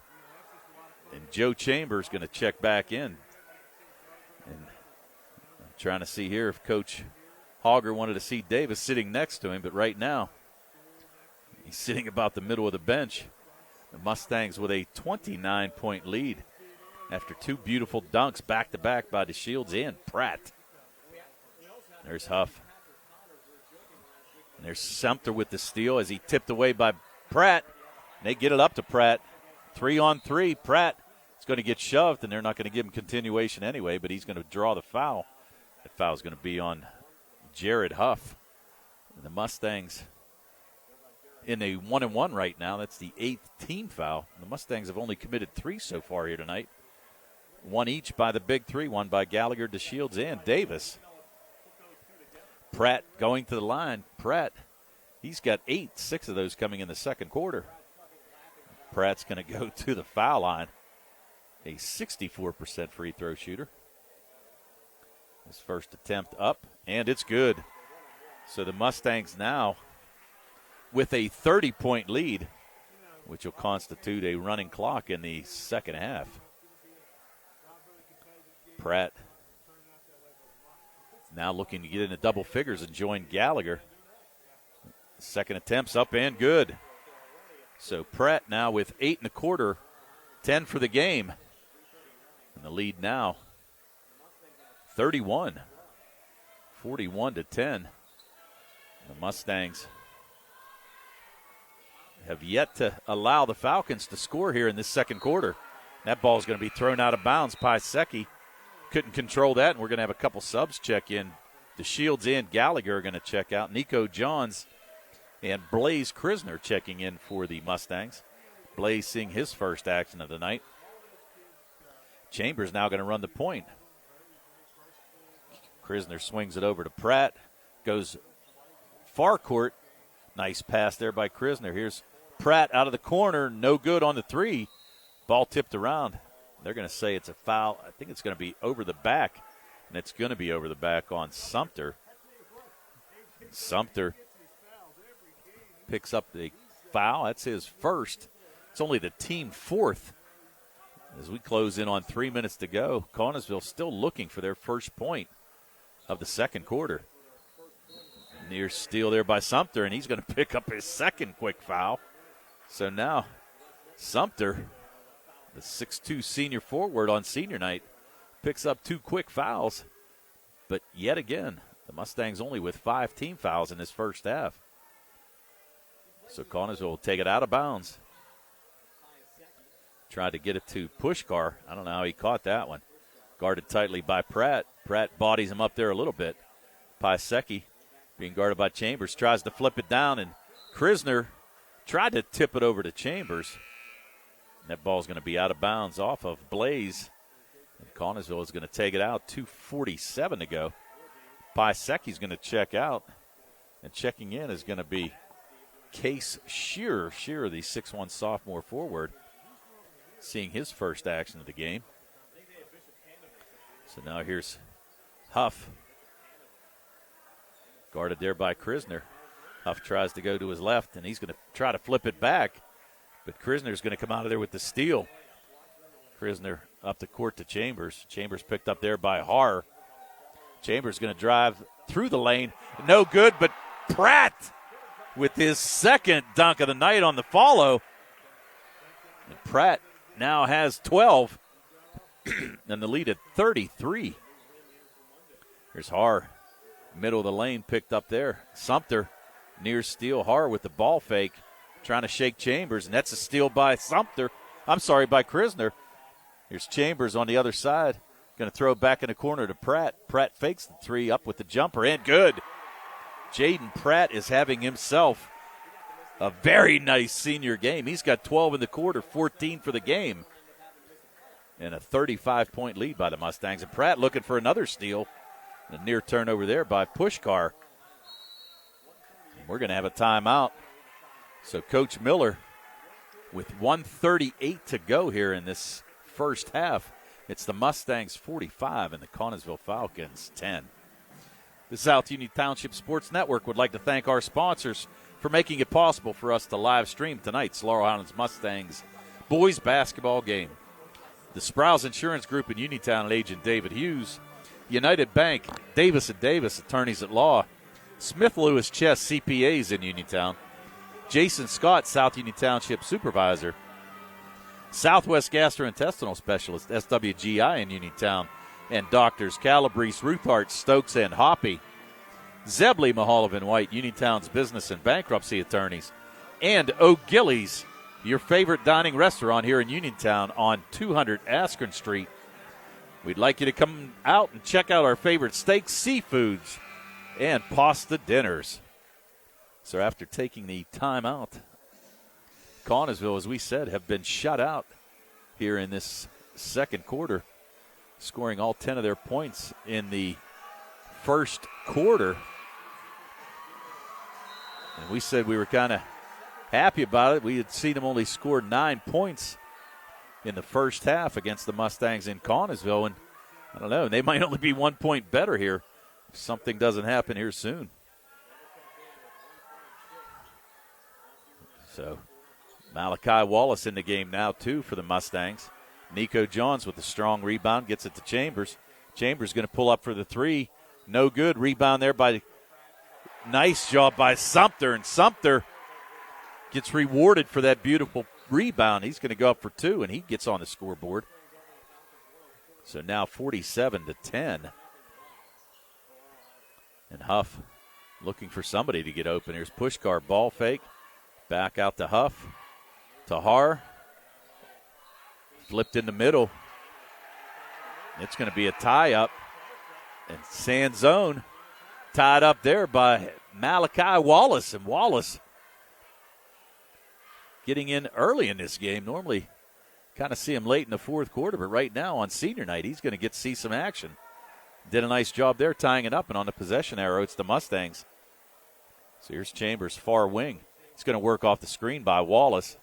And Joe Chambers going to check back in. And I'm trying to see here if Coach Hogger wanted to see Davis sitting next to him, but right now he's sitting about the middle of the bench. The Mustangs with a 29-point lead after 2 beautiful dunks back-to-back by DeShields and Pratt. There's Huff. And there's Sumter with the steal as he tipped away by Pratt. And they get it up to Pratt. 3-on-3. Pratt is going to get shoved, and they're not going to give him continuation anyway, but he's going to draw the foul. That foul is going to be on Jared Huff. And the Mustangs in a 1-1 right now. That's the 8th team foul. The Mustangs have only committed 3 so far here tonight. 1 each by the big 3, 1 by Gallagher, DeShields, and Davis. Pratt going to the line. Pratt, he's got 8, 6 of those coming in the second quarter. Pratt's going to go to the foul line. A 64% free throw shooter. His first attempt up, and it's good. So the Mustangs now with a 30-point lead, which will constitute a running clock in the second half. Pratt now looking to get into double figures and join Gallagher. Second attempt's up and good. So Pratt now with 8 1/4, 10 for the game. And the lead now 31, 41-10. The Mustangs have yet to allow the Falcons to score here in this second quarter. That ball's going to be thrown out of bounds. Piasecki couldn't control that, and we're going to have a couple subs check in. DeShields and Gallagher are going to check out. Nico Johns and Blaze Krisner checking in for the Mustangs. Blaze seeing his first action of the night. Chambers now going to run the point. Krisner swings it over to Pratt. Goes far court. Nice pass there by Krisner. Here's Pratt out of the corner. No good on the 3. Ball tipped around. They're going to say it's a foul. I think it's going to be over the back, and it's going to be over the back on Sumter. Sumter picks up the foul. That's his first. It's only the team 4th. As we close in on 3 minutes to go, Connellsville still looking for their first point of the second quarter. Near steal there by Sumter, and he's going to pick up his second quick foul. So now Sumter, the 6'2 senior forward on senior night, picks up 2 quick fouls. But yet again, the Mustangs only with 5 team fouls in this first half. So Connellsville will take it out of bounds. Tried to get it to Pushkar. I don't know how he caught that one. Guarded tightly by Pratt. Pratt bodies him up there a little bit. Piasecki being guarded by Chambers, tries to flip it down, and Krisner tried to tip it over to Chambers. And that ball's going to be out of bounds off of Blaze. And Connellsville is going to take it out. 2:47 to go. Piasecki's going to check out. And checking in is going to be Case Shearer. Shearer, the 6'1 sophomore forward, seeing his first action of the game. So now here's Huff. Guarded there by Krisner. Huff tries to go to his left, and he's going to try to flip it back. But Krisner's going to come out of there with the steal. Krisner up the court to Chambers. Chambers picked up there by Har. Chambers going to drive through the lane. No good, but Pratt with his second dunk of the night on the follow. And Pratt now has 12. And the lead at 33. Here's Har. Middle of the lane picked up there. Sumter near steal. Har with the ball fake. Trying to shake Chambers. And that's a steal by Sumter. I'm sorry, by Krisner. Here's Chambers on the other side. Going to throw it back in the corner to Pratt. Pratt fakes the 3 up with the jumper. And good. Jaden Pratt is having himself a very nice senior game. He's got 12 in the quarter, 14 for the game. And a 35-point lead by the Mustangs. And Pratt looking for another steal. A near turnover there by Pushkar. We're going to have a timeout. So Coach Miller, with 1:38 to go here in this first half, it's the Mustangs 45 and the Connellsville Falcons 10. The South Union Township Sports Network would like to thank our sponsors for making it possible for us to live stream tonight's Laurel Highlands Mustangs boys basketball game. The Sprouse Insurance Group in Uniontown and Agent David Hughes. United Bank, Davis & Davis, attorneys at law. Smith Lewis Chess, CPAs in Uniontown. Jason Scott, South Union Township Supervisor. Southwest Gastrointestinal Specialist, SWGI in Uniontown. And Doctors Calabrese, Ruthart, Stokes, and Hoppy. Zebley, Mahalovan White, Uniontown's business and bankruptcy attorneys. And O'Gillies, your favorite dining restaurant here in Uniontown on 200 Askren Street. We'd like you to come out and check out our favorite steaks, seafoods, and pasta dinners. So after taking the timeout, Connellsville, as we said, have been shut out here in this second quarter, scoring all 10 of their points in the first quarter. And we said we were kind of happy about it. We had seen them only score 9 points in the first half against the Mustangs in Connellsville. And I don't know, they might only be 1 point better here if something doesn't happen here soon. So Malachi Wallace in the game now, too, for the Mustangs. Nico Johns with a strong rebound, gets it to Chambers. Chambers going to pull up for the three. No good. Rebound there by nice job by Sumter, and Sumter gets rewarded for that beautiful rebound. He's going to go up for two, and he gets on the scoreboard. So now 47-10. And Huff looking for somebody to get open. Here's Pushkar, ball fake. Back out to Huff. Tahar. Flipped in the middle. It's going to be a tie-up. And Sanzone tied up there by Malachi Wallace. And Wallace getting in early in this game. Normally kind of see him late in the fourth quarter, but right now on senior night, he's going to get to see some action. Did a nice job there tying it up, and on the possession arrow, it's the Mustangs. So here's Chambers, far wing. He's going to work off the screen by Wallace.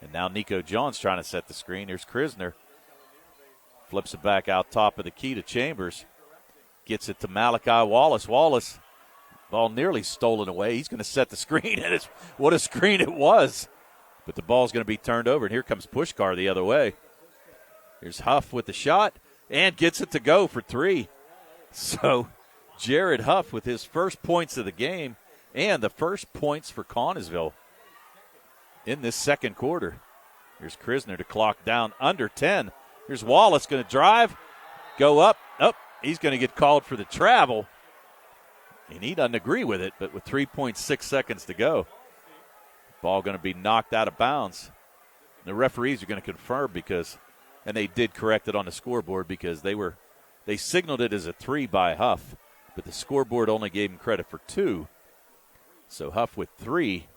And now Nico Johns trying to set the screen. Here's Krisner. Flips it back out top of the key to Chambers. Gets it to Malachi Wallace. Wallace, ball nearly stolen away. He's going to set the screen, and it's what a screen it was. But the ball's going to be turned over, and here comes Pushkar the other way. Here's Huff with the shot, and gets it to go for three. So Jared Huff with his first points of the game, and the first points for Connellsville in this second quarter. Here's Krisner to clock down under 10. Here's Wallace going to drive, go up. Oh, he's going to get called for the travel. And he doesn't agree with it, but with 3.6 seconds to go, ball going to be knocked out of bounds. The referees are going to confirm because, and they did correct it on the scoreboard because they signaled it as a 3 by Huff, but the scoreboard only gave him credit for 2. So Huff with 3,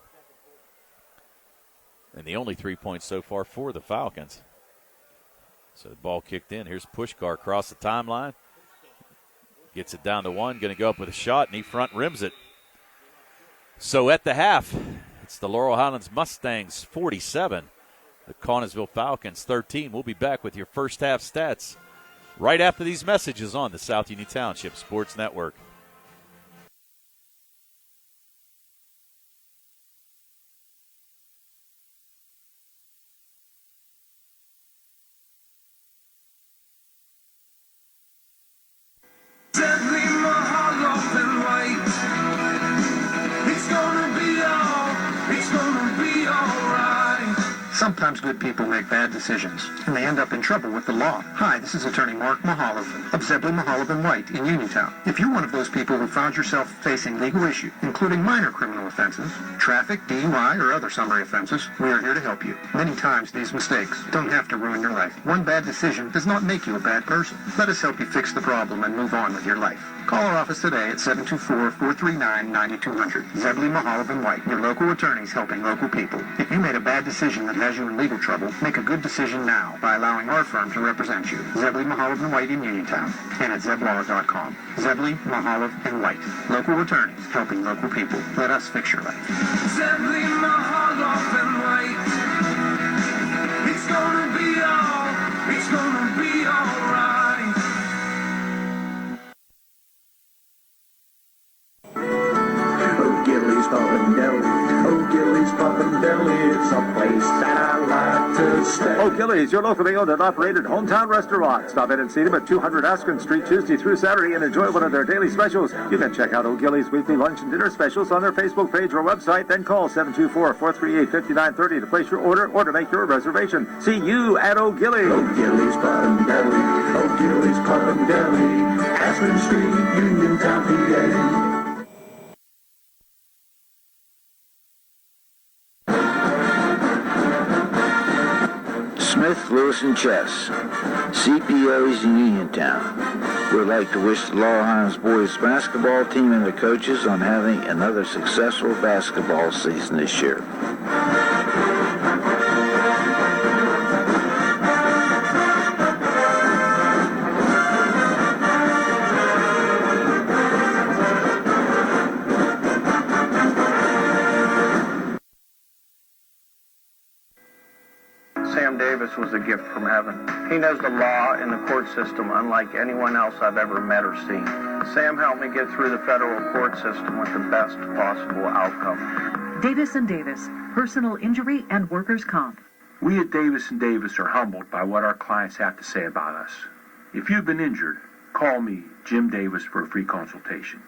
and the only 3 points so far for the Falcons. So the ball kicked in. Here's Pushkar across the timeline. Gets it down to 1, going to go up with a shot, and he front rims it. So at the half, it's the Laurel Highlands Mustangs 47, the Connellsville Falcons 13. We'll be back with your first half stats right after these messages on the South Union Township Sports Network. Sometimes good people make bad decisions, and they end up in trouble with the law. Hi, this is attorney Mark Mahalov of Zebley, Mahalov & White in Uniontown. If you're one of those people who found yourself facing legal issues, including minor criminal offenses, traffic, DUI, or other summary offenses, we are here to help you. Many times these mistakes don't have to ruin your life. One bad decision does not make you a bad person. Let us help you fix the problem and move on with your life. Call our office today at 724-439-9200. Zebley, Mahalov & White, your local attorneys helping local people. If you made a bad decision that has you in legal trouble, make a good decision now by allowing our firm to represent you. Zebley, Mahalov & White in Uniontown and at zeblaw.com. Zebley, Mahalov & White, local attorneys helping local people. Let us fix your life. Zebley, Mahalov & White. It's gonna be all right. Gilly's Pub and Deli. Oh, Gilly's Pub and Deli. It's a place that I like to stay. Oh, Gilly's, your locally owned and operated hometown restaurant. Stop in and see them at 200 Askin Street Tuesday through Saturday and enjoy one of their daily specials. You can check out O'Gilly's weekly lunch and dinner specials on their Facebook page or website. Then call 724-438-5930 to place your order or to make your reservation. See you at O'Gilly's. O'Gilly's Pub and Deli. O'Gilly's Pub and Deli. Askin Street, Uniontown, PA. Smith, Lewis Tennis and chess. CPOs in Uniontown. We'd like to wish the Laurel Highlands boys basketball team and the coaches on having another successful basketball season this year. Sam Davis was a gift from heaven. He knows the law and the court system unlike anyone else I've ever met or seen. Sam helped me get through the federal court system with the best possible outcome. Davis & Davis, personal injury and workers' comp. We at Davis & Davis are humbled by what our clients have to say about us. If you've been injured, call me, Jim Davis, for a free consultation.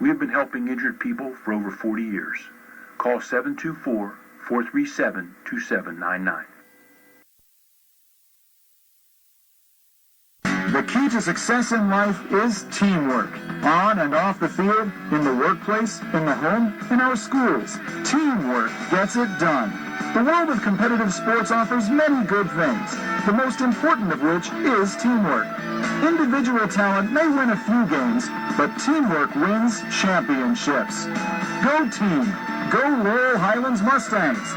We have been helping injured people for over 40 years. Call 724-437-2799. The key to success in life is teamwork. On and off the field, in the workplace, in the home, in our schools. Teamwork gets it done. The world of competitive sports offers many good things, the most important of which is teamwork. Individual talent may win a few games, but teamwork wins championships. Go team! Go Laurel Highlands Mustangs!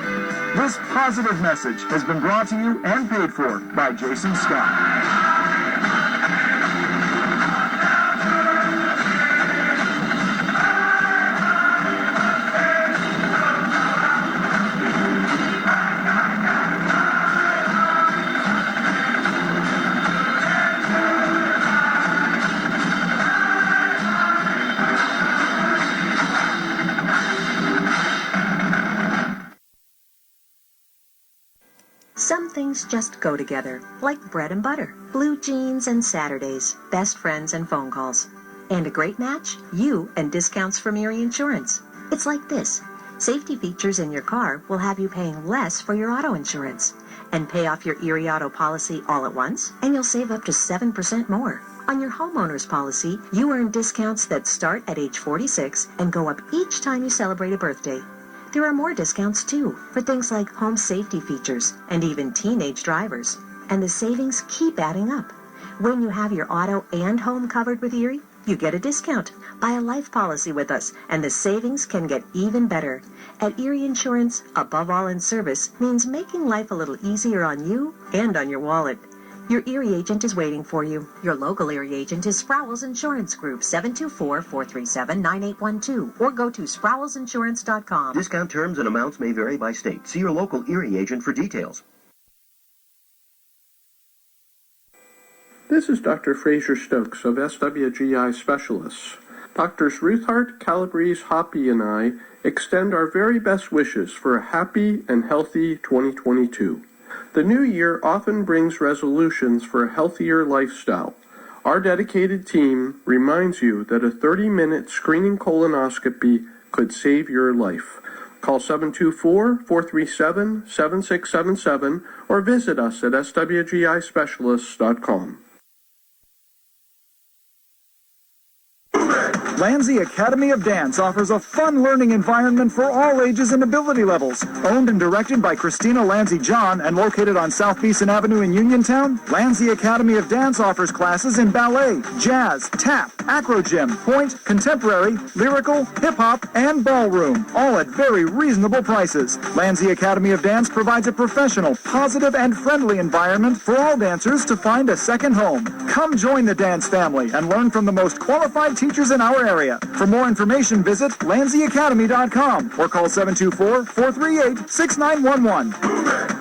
This positive message has been brought to you and paid for by Jason Scott. Some things just go together, like bread and butter, blue jeans and Saturdays, best friends and phone calls. And a great match? You and discounts from Erie Insurance. It's like this. Safety features in your car will have you paying less for your auto insurance. And pay off your Erie auto policy all at once, and you'll save up to 7% more. On your homeowner's policy, you earn discounts that start at age 46 and go up each time you celebrate a birthday. There are more discounts, too, for things like home safety features and even teenage drivers. And the savings keep adding up. When you have your auto and home covered with Erie, you get a discount. Buy a life policy with us, and the savings can get even better. At Erie Insurance, above all in service means making life a little easier on you and on your wallet. Your Erie agent is waiting for you. Your local Erie agent is Sprowell's Insurance Group, 724-437-9812, or go to sprowellsinsurance.com. Discount terms and amounts may vary by state. See your local Erie agent for details. This is Dr. Fraser Stokes of SWGI Specialists. Doctors Ruthart, Calabrese, Hoppy, and I extend our very best wishes for a happy and healthy 2022. The new year often brings resolutions for a healthier lifestyle. Our dedicated team reminds you that a 30-minute screening colonoscopy could save your life. Call 724-437-7677 or visit us at swgispecialists.com. Landsea Academy of Dance offers a fun learning environment for all ages and ability levels. Owned and directed by Christina Landsea John and located on South Beeson Avenue in Uniontown, Landsea Academy of Dance offers classes in ballet, jazz, tap, acro gym, point, contemporary, lyrical, hip-hop, and ballroom, all at very reasonable prices. Landsea Academy of Dance provides a professional, positive, and friendly environment for all dancers to find a second home. Come join the dance family and learn from the most qualified teachers in our area. For more information, visit LandseaAcademy.com or call 724-438-6911.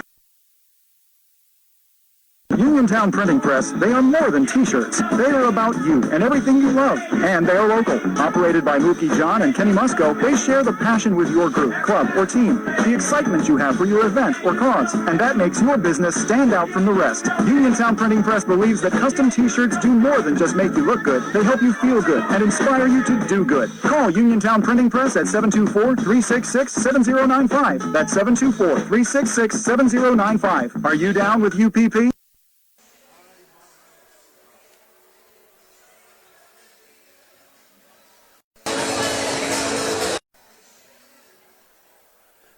Uniontown Printing Press, they are more than t-shirts. They are about you and everything you love. And they are local. Operated by Mookie John and Kenny Musco, they share the passion with your group, club, or team. The excitement you have for your event or cause. And that makes your business stand out from the rest. Uniontown Printing Press believes that custom t-shirts do more than just make you look good. They help you feel good and inspire you to do good. Call Uniontown Printing Press at 724-366-7095. That's 724-366-7095. Are you down with UPP?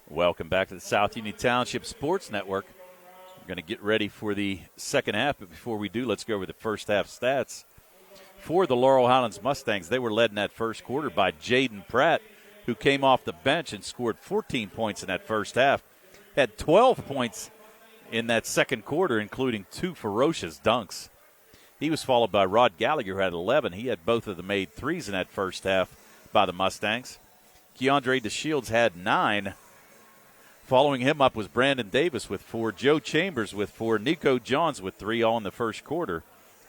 Welcome back to the South Union Township Sports Network. We're going to get ready for the second half, but before we do, let's go over the first half stats. For the Laurel Highlands Mustangs, they were led in that first quarter by Jaden Pratt, who came off the bench and scored 14 points in that first half. Had 12 points in that second quarter, including 2 ferocious dunks. He was followed by Rod Gallagher, who had 11. He had both of the made threes in that first half by the Mustangs. Keandre DeShields had 9. Following him up was Brandon Davis with 4, Joe Chambers with 4, Nico Johns with 3 all in the first quarter,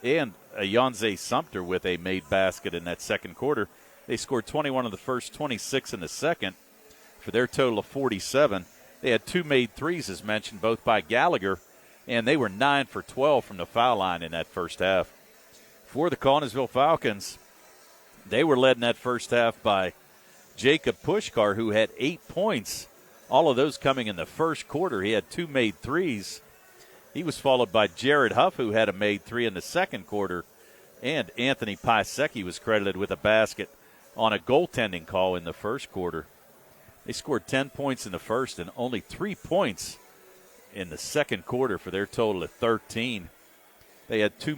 and Ayanze Sumter with a made basket in that second quarter. They scored 21 in the first, 26 in the second for their total of 47. They had 2 made threes, as mentioned, both by Gallagher, and they were 9 for 12 from the foul line in that first half. For the Connellsville Falcons, they were led in that first half by Jacob Pushkar, who had 8 points, all of those coming in the first quarter. He had 2 made threes. He was followed by Jared Huff, who had a made 3 in the second quarter, and Anthony Piasecki was credited with a basket on a goaltending call in the first quarter. They scored 10 points in the first and only 3 points in the second quarter for their total of 13. They had 3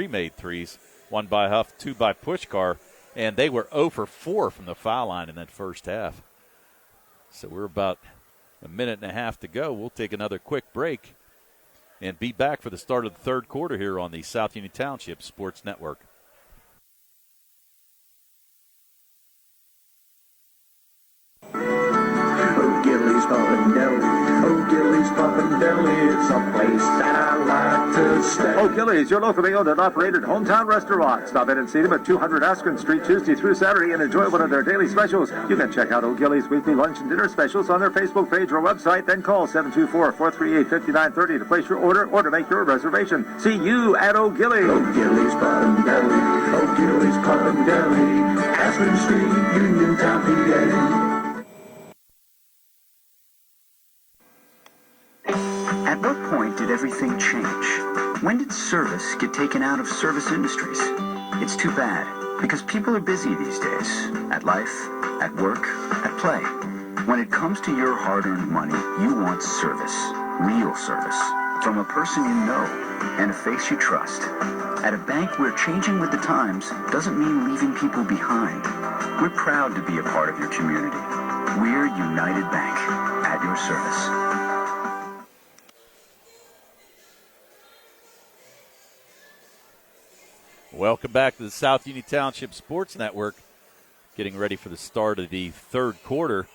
made threes, 1 by Huff, 2 by Pushkar, and they were 0 for 4 from the foul line in that first half. So we're about a minute and a half to go. We'll take another quick break and be back for the start of the third quarter here on the South Union Township Sports Network. Gilly's Pub and Deli. Oh, Gilly's Pub and Deli. It's a place that I like to stay. O'Gilly's, your locally owned and operated hometown restaurant. Stop in and see them at 200 Askren Street Tuesday through Saturday and enjoy one of their daily specials. You can check out O'Gilly's weekly lunch and dinner specials on their Facebook page or website. Then call 724-438-5930 to place your order or to make your reservation. See you at O'Gilly's. O'Gilly's Pub and Deli. O'Gilly's Pub and Deli. Askren Street, Uniontown, PA. At what point did everything change? When did service get taken out of service industries? It's too bad, because people are busy these days. At life, at work, at play. When it comes to your hard-earned money, you want service. Real service. From a person you know and a face you trust. At a bank where changing with the times doesn't mean leaving people behind. We're proud to be a part of your community. We're United Bank, at your service. Welcome back to the South Union Township Sports Network. Getting ready for the start of the third quarter.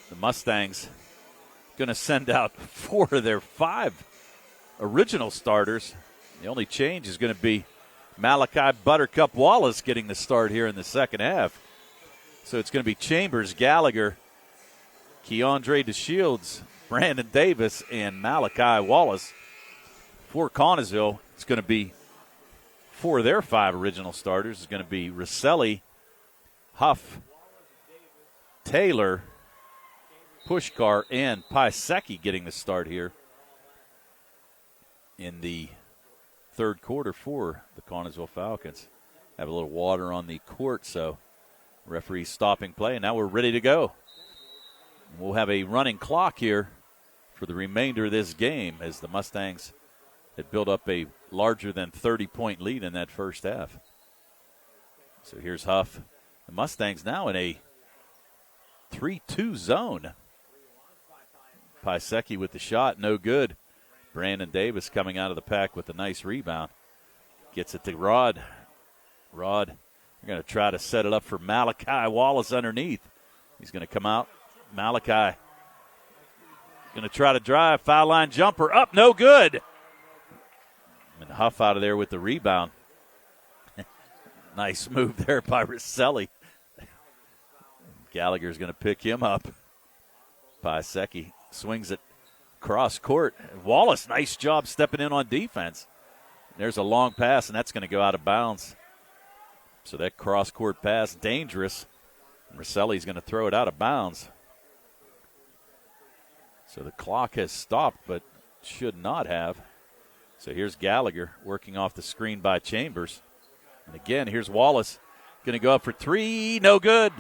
The Mustangs going to send out 4 of their 5 original starters. The only change is going to be Malachi Buttercup Wallace getting the start here in the second half. So it's going to be Chambers, Gallagher, Keandre DeShields, Brandon Davis, and Malachi Wallace. For Connellsville, it's going to be 4 of their 5 original starters. Is going to be Rosselli, Huff, Taylor, Pushkar, and Piasecki getting the start here in the third quarter for the Connellsville Falcons. Have a little water on the court, so referee stopping play, and now we're ready to go. We'll have a running clock here for the remainder of this game as the Mustangs had built up a larger than 30-point lead in that first half. So here's Huff. The Mustangs now in a 3-2 zone. Piasecki with the shot, no good. Brandon Davis coming out of the pack with a nice rebound. Gets it to Rod. Rod, they're going to try to set it up for Malachi Wallace underneath. He's going to come out. Malachi going to try to drive. Foul line jumper up, no good. And Huff out of there with the rebound. Nice move there by Rosselli. Gallagher's going to pick him up. Piasecki swings it cross court. Wallace, nice job stepping in on defense. There's a long pass, and that's going to go out of bounds. So that cross court pass, dangerous. Rosselli's going to throw it out of bounds. So the clock has stopped, but should not have. So here's Gallagher working off the screen by Chambers. And again, here's Wallace. Going to go up for 3. No good.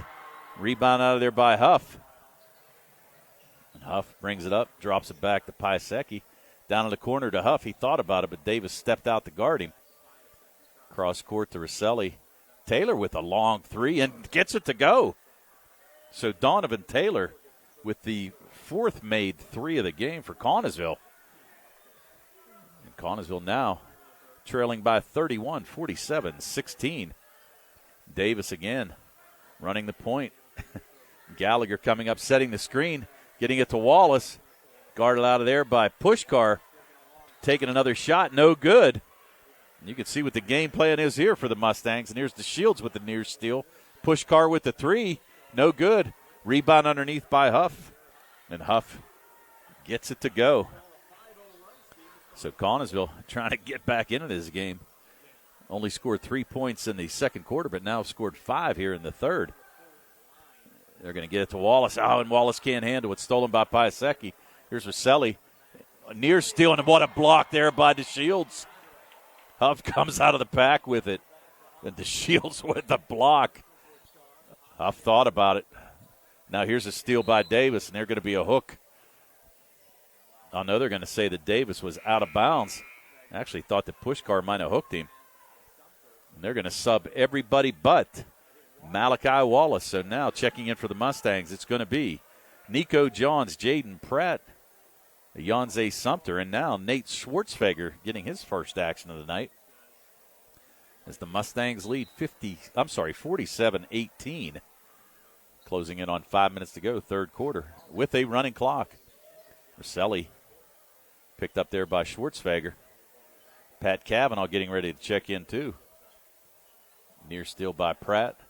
Rebound out of there by Huff. And Huff brings it up, drops it back to Piasecki. Down in the corner to Huff. He thought about it, but Davis stepped out to guard him. Cross court to Rosselli. Taylor with a long three and gets it to go. So Donovan Taylor with the fourth made three of the game for Connellsville. And Connellsville now trailing by 31, 47-16. Davis again running the point. Gallagher coming up, setting the screen, getting it to Wallace. Guarded out of there by Pushkar. Taking another shot, no good. And you can see what the game plan is here for the Mustangs. And here's the Shields with the near steal. Pushkar with the three, no good. Rebound underneath by Huff. And Huff gets it to go. So Connellsville trying to get back into this game. Only scored 3 points in the second quarter, but now scored 5 here in the third. They're going to get it to Wallace. Oh, and Wallace can't handle it. Stolen by Piasecki. Here's Rosselli. Near steal, and what a block there by DeShields. Huff comes out of the pack with it. And DeShields with the block. Huff thought about it. Now here's a steal by Davis, and they're going to be a hook. I know they're going to say that Davis was out of bounds. I actually thought that Pushkar might have hooked him. And they're going to sub everybody but Malachi Wallace. So now checking in for the Mustangs, it's going to be Nico Johns, Jaden Pratt, Yonze Sumter, and now Nate Schwartzfeger getting his first action of the night. As the Mustangs lead 47-18. Closing in on 5 minutes to go, third quarter, with a running clock. Rosselli picked up there by Schwartzfeger. Pat Cavanaugh getting ready to check in too. Near steal by Pratt.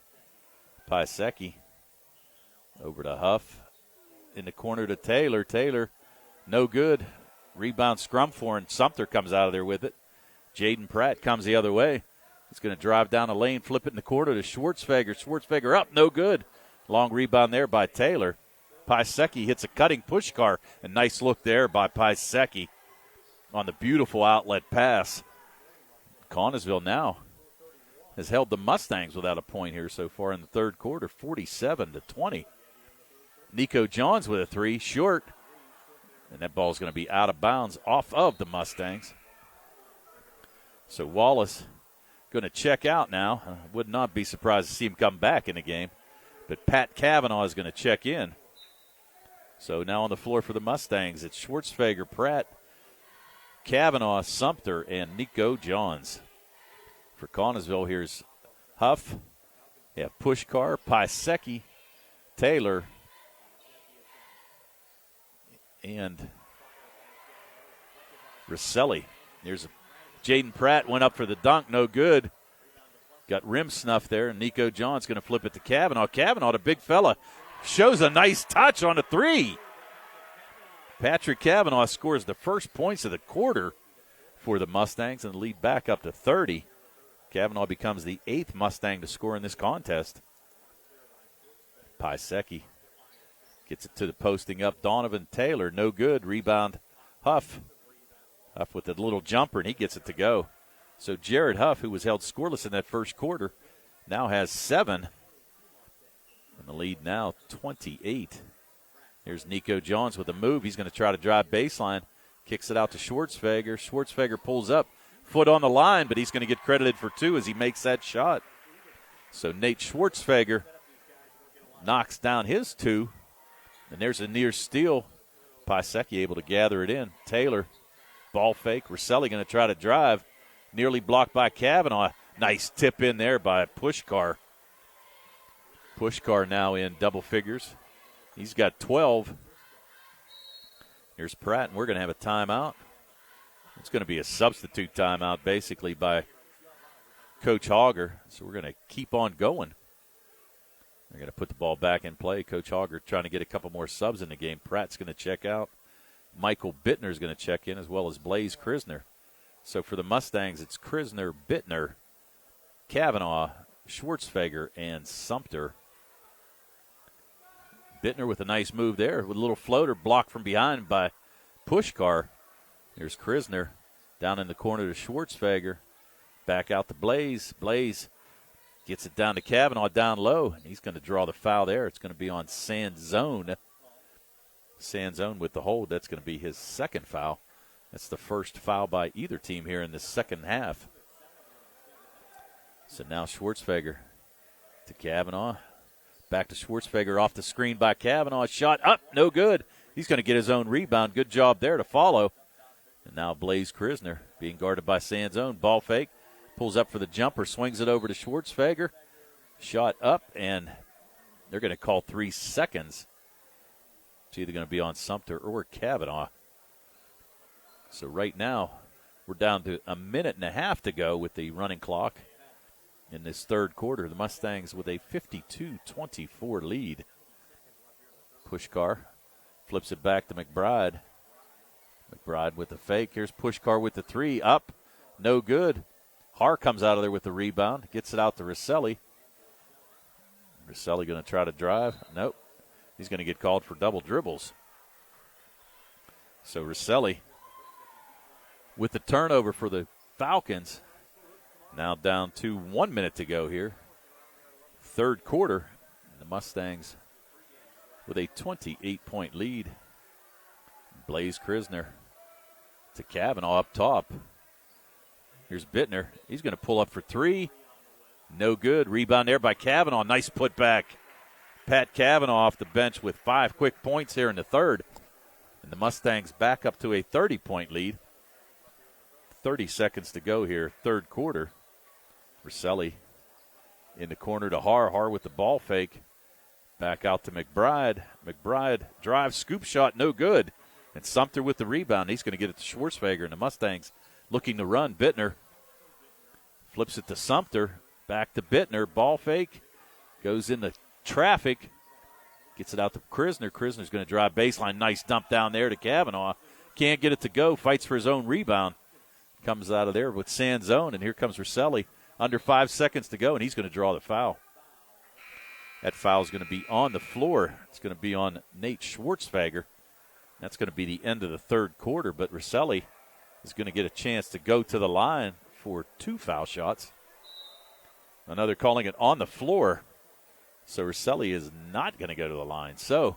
Piasecki over to Huff. In the corner to Taylor. Taylor, no good. Rebound scrum for, and Sumter comes out of there with it. Jaden Pratt comes the other way. He's going to drive down the lane, flip it in the corner to Schwartzfeger. Schwartzfeger up, no good. Long rebound there by Taylor. Piasecki hits a cutting Pushkar. A nice look there by Piasecki on the beautiful outlet pass. Connellsville now has held the Mustangs without a point here so far in the third quarter, 47-20. Nico Johns with a three, short. And that ball is going to be out of bounds off of the Mustangs. So Wallace going to check out now. I would not be surprised to see him come back in the game. But Pat Cavanaugh is going to check in. So now on the floor for the Mustangs, it's Schwartzfeger, Pratt, Cavanaugh, Sumter, and Nico Johns. For Connellsville, here's Huff. You have Pushkar, Piasecki, Taylor, and Rosselli. Here's Jaden Pratt, went up for the dunk, no good. Got rim snuff there, and Nico Johns going to flip it to Cavanaugh. Cavanaugh, the big fella, shows a nice touch on a three. Patrick Cavanaugh scores the first points of the quarter for the Mustangs and lead back up to 30. Cavanaugh becomes the 8th Mustang to score in this contest. Piasecki gets it to the posting up. Donovan Taylor, no good. Rebound, Huff. Huff with a little jumper, and he gets it to go. So Jared Huff, who was held scoreless in that first quarter, now has 7. And the lead now 28. Here's Nico Johns with a move. He's going to try to drive baseline. Kicks it out to Schwartzfeger. Schwartzfeger pulls up. Foot on the line, but he's going to get credited for 2 as he makes that shot. So Nate Schwartzfeger knocks down his 2. And there's a near steal. Piasecki able to gather it in. Taylor, ball fake. Rosselli going to try to drive. Nearly blocked by Cavanaugh. Nice tip in there by Pushkar. Pushkar now in double figures. He's got 12. Here's Pratt, and we're going to have a timeout. It's going to be a substitute timeout, basically, by Coach Hogger. So we're going to keep on going. They're going to put the ball back in play. Coach Hogger trying to get a couple more subs in the game. Pratt's going to check out. Michael Bittner is going to check in, as well as Blaze Krisner. So for the Mustangs, it's Krisner, Bittner, Cavanaugh, Schwartzfeger, and Sumter. Bittner with a nice move there with a little floater blocked from behind by Pushkar. Here's Krisner down in the corner to Schwartzfeger. Back out to Blaze. Blaze gets it down to Cavanaugh down low. He's going to draw the foul there. It's going to be on Sanzone. Sanzone with the hold. That's going to be his second foul. That's the first foul by either team here in the second half. So now Schwartzfeger to Kavanaugh. Back to Schwartzfeger off the screen by Kavanaugh. Shot up, no good. He's going to get his own rebound. Good job there to follow. And now Blaze Krisner being guarded by Sanzone. Ball fake. Pulls up for the jumper. Swings it over to Schwartzfeger. Shot up, and they're going to call 3 seconds. It's either going to be on Sumter or Kavanaugh. So right now, we're down to a minute and a half to go with the running clock in this third quarter. The Mustangs with a 52-24 lead. Pushkar flips it back to McBride. McBride with the fake. Here's Pushkar with the three. Up. No good. Har comes out of there with the rebound. Gets it out to Rosselli. Rosselli going to try to drive. Nope. He's going to get called for double dribbles. So Rosselli with the turnover for the Falcons. Now down to 1 minute to go here. Third quarter. The Mustangs with a 28-point lead. Blaze Krisner to Kavanaugh up top. Here's Bittner. He's going to pull up for three. No good. Rebound there by Kavanaugh. Nice putback. Pat Kavanaugh off the bench with 5 quick points here in the third. And the Mustangs back up to a 30-point lead. 30 seconds to go here, third quarter. Rosselli in the corner to Har. Har with the ball fake. Back out to McBride. McBride drives, scoop shot, no good. And Sumter with the rebound. He's going to get it to Schwartzfeger, and the Mustangs looking to run. Bittner flips it to Sumter. Back to Bittner. Ball fake. Goes into traffic. Gets it out to Krisner. Krisner's going to drive baseline. Nice dump down there to Kavanaugh. Can't get it to go. Fights for his own rebound. Comes out of there with Sanzone, and here comes Rosselli. Under 5 seconds to go, and he's going to draw the foul. That foul is going to be on the floor. It's going to be on Nate Schwartzfeger. That's going to be the end of the third quarter, but Rosselli is going to get a chance to go to the line for 2 foul shots. Another calling it on the floor. So Rosselli is not going to go to the line. So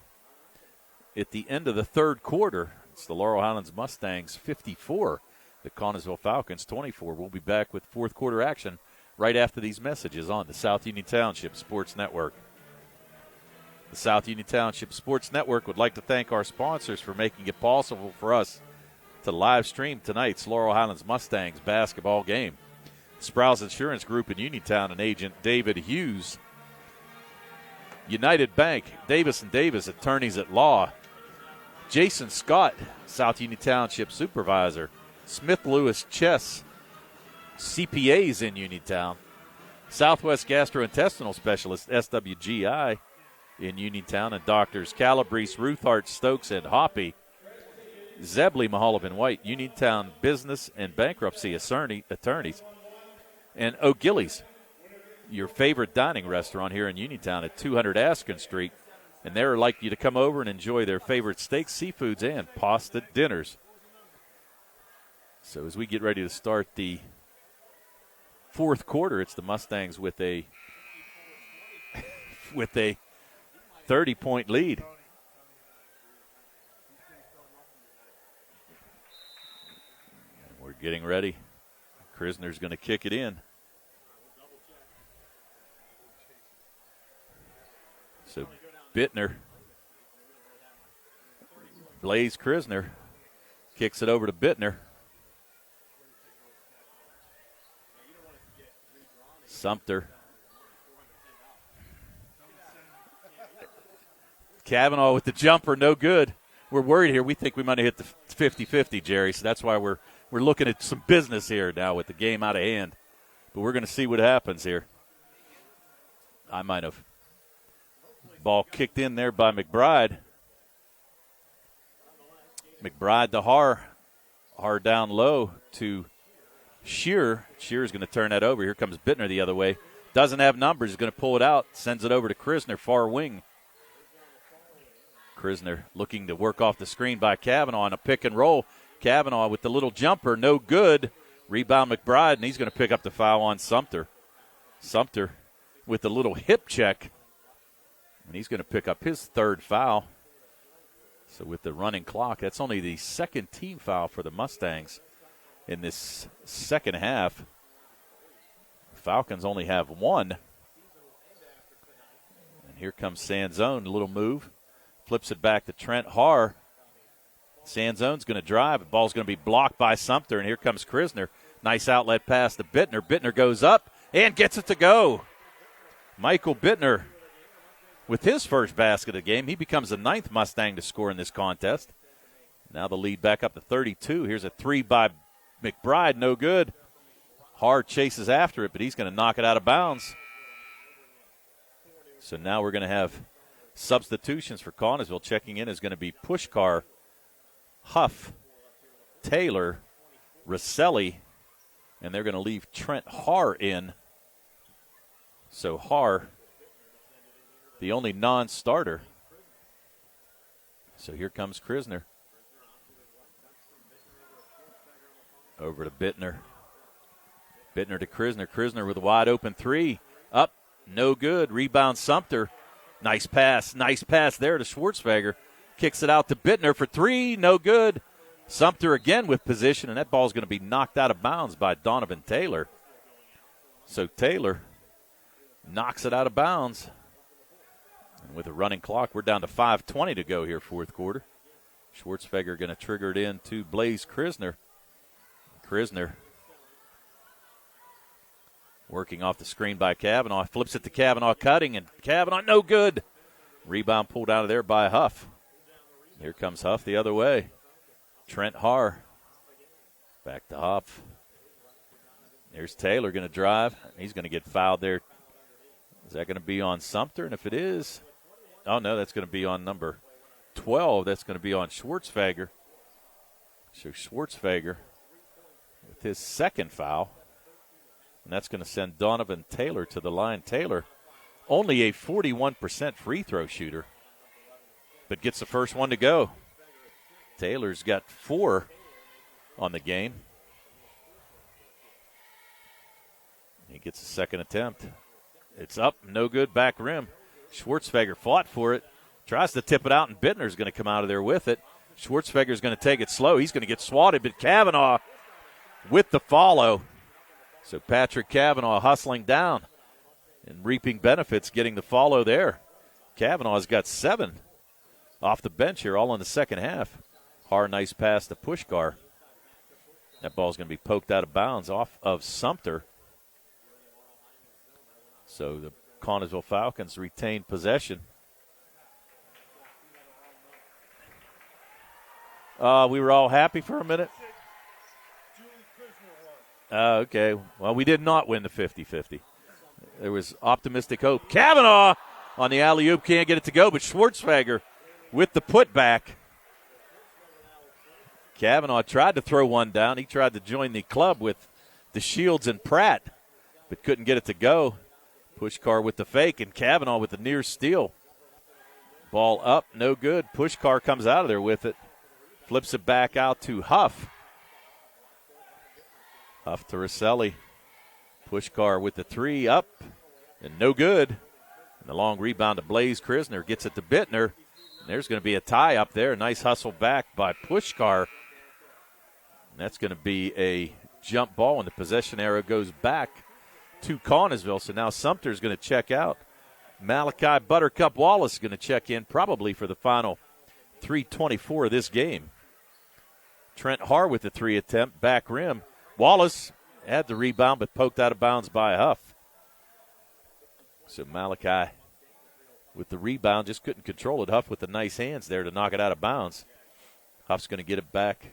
at the end of the third quarter, it's the Laurel Highlands Mustangs 54, the Connellsville Falcons 24. We'll be back with fourth quarter action right after these messages on the South Union Township Sports Network. The South Union Township Sports Network would like to thank our sponsors for making it possible for us to live stream tonight's Laurel Highlands Mustangs basketball game. Sprouse Insurance Group in Uniontown and agent David Hughes. United Bank, Davis & Davis, attorneys at law. Jason Scott, South Union Township Supervisor. Smith Lewis Chess, CPAs in Uniontown. Southwest Gastrointestinal Specialist, SWGI, in Uniontown. And doctors Calabrese, Ruthart, Stokes, and Hoppy. Zebley, Mahalovan White, Uniontown Business and Bankruptcy attorneys. And O'Gillies, your favorite dining restaurant here in Uniontown at 200 Askin Street. And they're like you to come over and enjoy their favorite steaks, seafoods, and pasta dinners. So as we get ready to start the fourth quarter, it's the Mustangs with a 30-point lead. We're getting ready. Krisner's going to kick it in. So Bittner, Blaze Krisner, kicks it over to Bittner. Sumter. Kavanaugh with the jumper, no good. We're worried here. We think we might have hit the 50-50, Jerry, so that's why we're looking at some business here now with the game out of hand. But we're going to see what happens here. I might have. Ball kicked in there by McBride. McBride to Har. Har down low to Shearer. Shearer's going to turn that over. Here comes Bittner the other way. Doesn't have numbers. He's going to pull it out. Sends it over to Krisner, far wing. Krisner looking to work off the screen by Kavanaugh on a pick and roll. Kavanaugh with the little jumper, no good. Rebound McBride, and he's going to pick up the foul on Sumter. Sumter with the little hip check, and he's going to pick up his third foul. So with the running clock, that's only the second team foul for the Mustangs in this second half. Falcons only have one. And here comes Sanzone, a little move. Flips it back to Trent Haar. Sanzone's going to drive. The ball's going to be blocked by Sumter, and here comes Krisner. Nice outlet pass to Bittner. Bittner goes up and gets it to go. Michael Bittner with his first basket of the game. He becomes the 9th Mustang to score in this contest. Now the lead back up to 32. Here's a three by McBride. No good. Hard chases after it, but he's going to knock it out of bounds. So now we're going to have substitutions for Connellsville. Checking in is going to be Pushkar, Huff, Taylor, Rosselli, and they're going to leave Trent Haar in. So Haar, the only non-starter. So here comes Krisner. Over to Bittner. Bittner to Krisner. Krisner with a wide open three. Up, no good. Rebound Sumter. Nice pass there to Schwartzweger. Kicks it out to Bittner for three. No good. Sumter again with position, and that ball's going to be knocked out of bounds by Donovan Taylor. So Taylor knocks it out of bounds. And with a running clock, we're down to 5:20 to go here, fourth quarter. Schwartzweger going to trigger it in to Blaze Krisner. Krisner working off the screen by Kavanaugh. Flips it to Kavanaugh, cutting, and Kavanaugh no good. Rebound pulled out of there by Huff. Here comes Huff the other way. Trent Haar. Back to Huff. There's Taylor going to drive. He's going to get fouled there. Is that going to be on Sumter? And if it is, oh no, that's going to be on number 12. That's going to be on Schwartzweger. So Schwartzweger with his second foul. And that's going to send Donovan Taylor to the line. Taylor, only a 41% free throw shooter, but gets the first one to go. Taylor's got 4 on the game. He gets a second attempt. It's up, no good, back rim. Schwartzweger fought for it, tries to tip it out, and Bittner's going to come out of there with it. Schwartzweger's going to take it slow. He's going to get swatted, but Kavanaugh with the follow. So Patrick Kavanaugh hustling down and reaping benefits, getting the follow there. Kavanaugh's got 7 off the bench here, all in the second half. Haar, nice pass to Pushkar. That ball's going to be poked out of bounds off of Sumter. So the Connellsville Falcons retain possession. We were all happy for a minute. Okay. Well, we did not win the 50-50. There was optimistic hope. Kavanaugh on the alley-oop, can't get it to go, but Schwartzweger with the putback. Kavanaugh tried to throw one down. He tried to join the club with DeShields and Pratt, but couldn't get it to go. Pushkar with the fake, and Kavanaugh with the near steal. Ball up, no good. Pushkar comes out of there with it. Flips it back out to Huff. Huff to Rosselli. Pushkar with the three, up, and no good. And the long rebound to Blaze Krisner. Gets it to Bittner. And there's going to be a tie up there. Nice hustle back by Pushkar. And that's going to be a jump ball, and the possession arrow goes back to Connellsville. So now Sumter's going to check out. Malachi Buttercup Wallace is going to check in probably for the final 3:24 of this game. Trent Haar with the three attempt, back rim. Wallace had the rebound but poked out of bounds by Huff. So Malachi with the rebound, just couldn't control it. Huff with the nice hands there to knock it out of bounds. Huff's going to get it back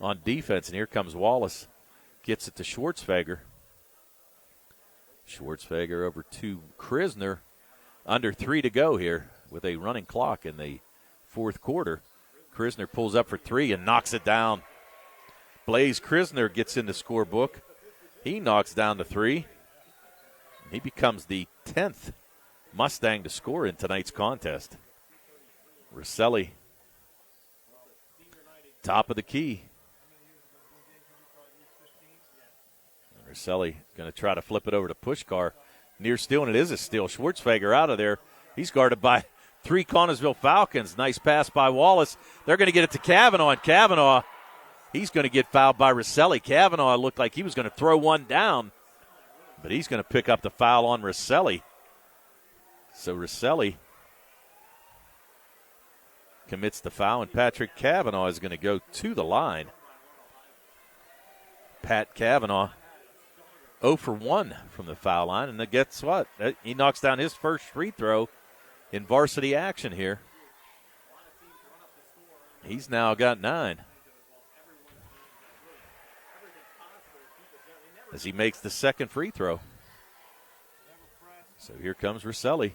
on defense, and here comes Wallace. Gets it to Schwartzweger. Schwartzweger over to Krisner. Under 3 to go here with a running clock in the fourth quarter. Krisner pulls up for 3 and knocks it down. Blaze Krisner gets in the scorebook. He knocks down the 3. He becomes the 10th Mustang to score in tonight's contest. Rosselli, top of the key. Rosselli going to try to flip it over to Pushkar. Near steal, and it is a steal. Schwartzweger out of there. He's guarded by 3 Connellsville Falcons. Nice pass by Wallace. They're going to get it to Kavanaugh, and Kavanaugh, he's going to get fouled by Rosselli. Kavanaugh looked like he was going to throw one down, but he's going to pick up the foul on Rosselli. So Rosselli commits the foul, and Patrick Kavanaugh is going to go to the line. Pat Kavanaugh 0 for 1 from the foul line, and then guess what? He knocks down his first free throw in varsity action here. He's now got 9. As he makes the second free throw. So here comes Rosselli.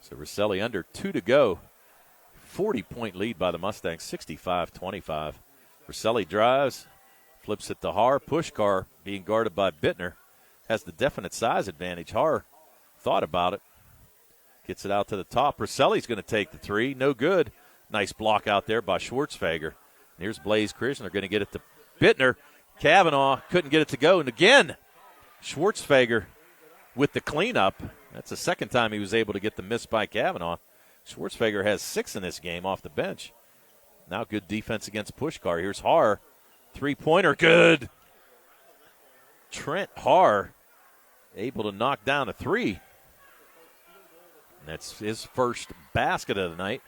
So Rosselli under 2 to go. 40-point lead by the Mustangs, 65-25. Rosselli drives, flips it to Haar. Pushkar being guarded by Bittner. Has the definite size advantage. Haar thought about it. Gets it out to the top. Rosselli's going to take the 3. No good. Nice block out there by Schwartzfager. And here's Blaze Krishner going to get it to Bittner. Kavanaugh couldn't get it to go. And again, Schwartzfager with the cleanup. That's the second time he was able to get the miss by Kavanaugh. Schwartzfager has 6 in this game off the bench. Now good defense against Pushkar. Here's Haar. 3-pointer, good. Trent Haar able to knock down a 3. And that's his first basket of the night.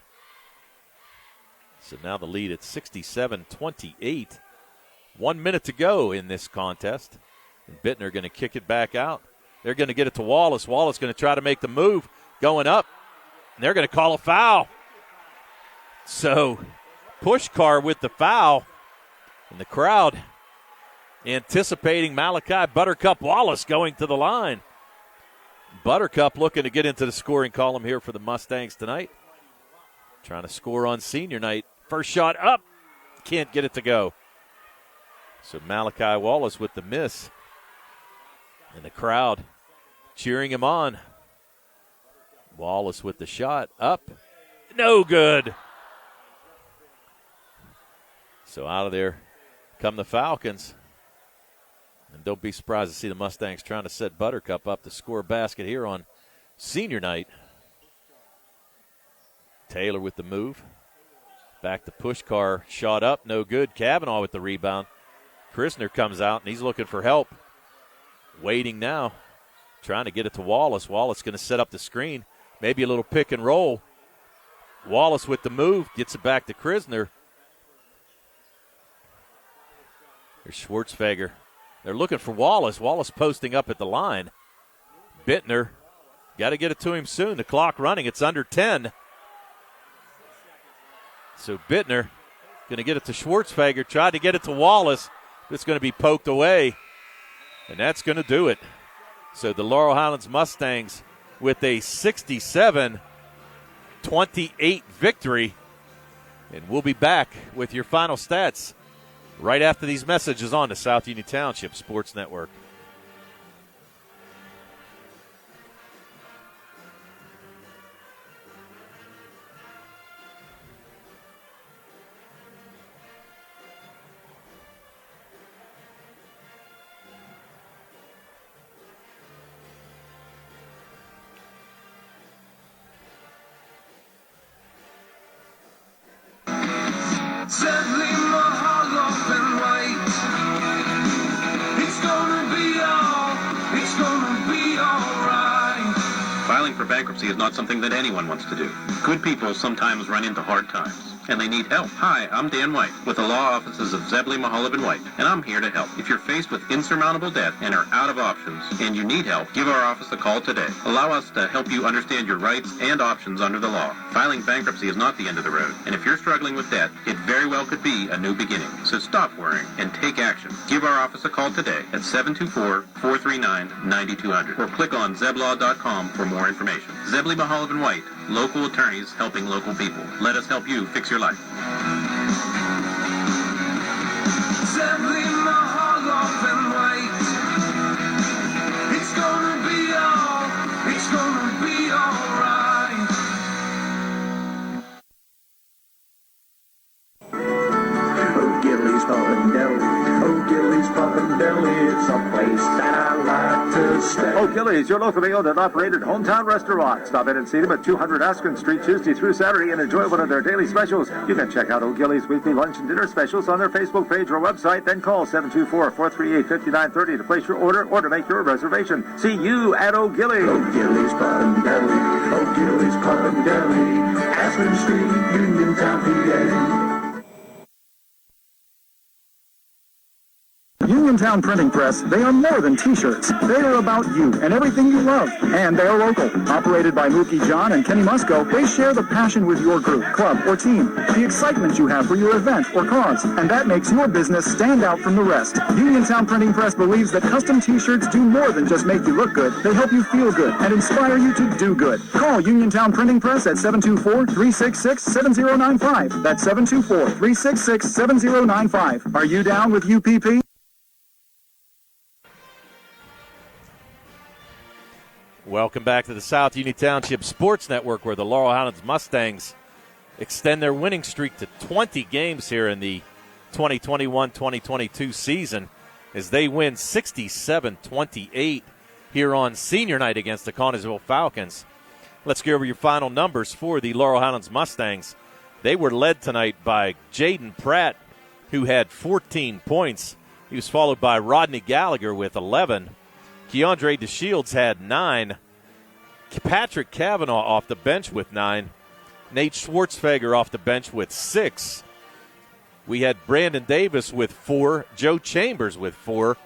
So now the lead at 67-28. 1 minute to go in this contest. And Bittner going to kick it back out. They're going to get it to Wallace. Wallace going to try to make the move. Going up. And they're going to call a foul. So Pushkar with the foul. And the crowd anticipating Malachi Buttercup Wallace going to the line. Buttercup looking to get into the scoring column here for the Mustangs tonight. Trying to score on senior night. First shot up. Can't get it to go. So Malachi Wallace with the miss. And the crowd cheering him on. Wallace with the shot. Up. No good. So out of there come the Falcons. And don't be surprised to see the Mustangs trying to set Buttercup up to score a basket here on senior night. Taylor with the move. Back to Pushkar. Shot up. No good. Kavanaugh with the rebound. Krishner comes out, and he's looking for help. Waiting now. Trying to get it to Wallace. Wallace going to set up the screen. Maybe a little pick and roll. Wallace with the move. Gets it back to Krishner. Here's Schwartzfager. They're looking for Wallace. Wallace posting up at the line. Bittner. Got to get it to him soon. The clock running. It's under 10. So Bittner going to get it to Schwartzfager. Tried to get it to Wallace. It's going to be poked away. And that's going to do it. So the Laurel Highlands Mustangs with a 67-28 victory. And we'll be back with your final stats right after these messages on the South Union Township Sports Network. Filing for bankruptcy is not something that anyone wants to do. Good people sometimes run into hard times, and they need help. Hi, I'm Dan White with the law offices of Zebley, Mahalav & White, and I'm here to help. If you're faced with insurmountable debt and are out of options and you need help, give our office a call today. Allow us to help you understand your rights and options under the law. Filing bankruptcy is not the end of the road, and if you're struggling with debt, it very well could be a new beginning. So stop worrying and take action. Give our office a call today at 724-439-9200 or click on zeblaw.com for more information. Zebley, Mahalav & White, local attorneys helping local people. Let us help you fix your life. Zebley, Mahalav & White. It's gonna be alright. Oh, Gilly's popping down. Oh, Gilly's popping down. Well, it's a place that I like to stay. O'Gillies, your locally owned and operated hometown restaurant. Stop in and see them at 200 Askin Street Tuesday through Saturday and enjoy one of their daily specials. You can check out O'Gillies' weekly lunch and dinner specials on their Facebook page or website. Then call 724-438-5930 to place your order or to make your reservation. See you at O'Gillies. O'Gillies Pub and Deli. O'Gillies Pub and Deli. Aspen Street, Uniontown, PA. Uniontown Printing Press, they are more than t-shirts. They are about you and everything you love. And they are local. Operated by Mookie John and Kenny Musco, they share the passion with your group, club, or team. The excitement you have for your event or cause. And that makes your business stand out from the rest. Uniontown Printing Press believes that custom t-shirts do more than just make you look good. They help you feel good and inspire you to do good. Call Uniontown Printing Press at 724-366-7095. That's 724-366-7095. Are you down with UPP? Welcome back to the South Union Township Sports Network, where the Laurel Highlands Mustangs extend their winning streak to 20 games here in the 2021-2022 season as they win 67-28 here on senior night against the Connellsville Falcons. Let's go over your final numbers for the Laurel Highlands Mustangs. They were led tonight by Jaden Pratt, who had 14 points. He was followed by Rodney Gallagher with 11. Keandre DeShields had 9. Patrick Kavanaugh off the bench with 9. Nate Schwartzfeger off the bench with 6. We had Brandon Davis with 4. Joe Chambers with 4.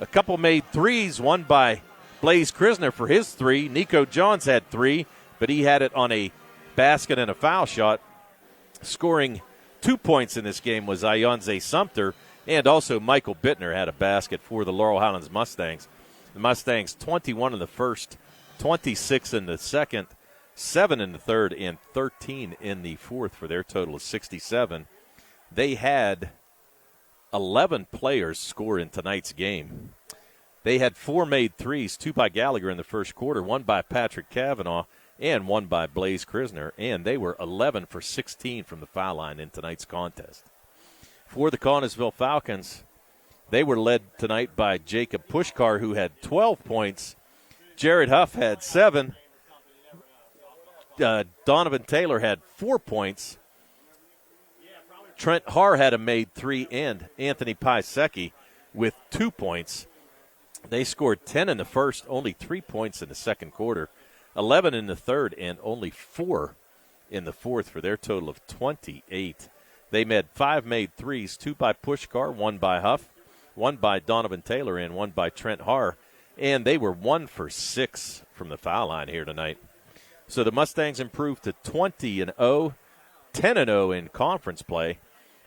A couple made threes, one by Blaze Krisner for his 3. Nico Johns had 3, but he had it on a basket and a foul shot. Scoring 2 points in this game was Ionze Sumter, and also Michael Bittner had a basket for the Laurel Highlands Mustangs. The Mustangs 21 in the first, 26 in the second, 7 in the third, and 13 in the fourth for their total of 67. They had 11 players score in tonight's game. They had 4 made threes, 2 by Gallagher in the first quarter, 1 by Patrick Kavanaugh, and 1 by Blaze Krisner, and they were 11 for 16 from the foul line in tonight's contest. For the Connellsville Falcons, they were led tonight by Jacob Pushkar, who had 12 points. Jared Huff had 7. Donovan Taylor had 4 points. Trent Haar had a made 3, and Anthony Piasecki with 2 points. They scored 10 in the first, only 3 points in the second quarter, 11 in the third, and only 4 in the fourth for their total of 28. They made 5 made threes, 2 by Pushkar, 1 by Huff, 1 by Donovan Taylor, and 1 by Trent Haar. And they were 1 for 6 from the foul line here tonight. So the Mustangs improved to 20-0, 10-0 in conference play.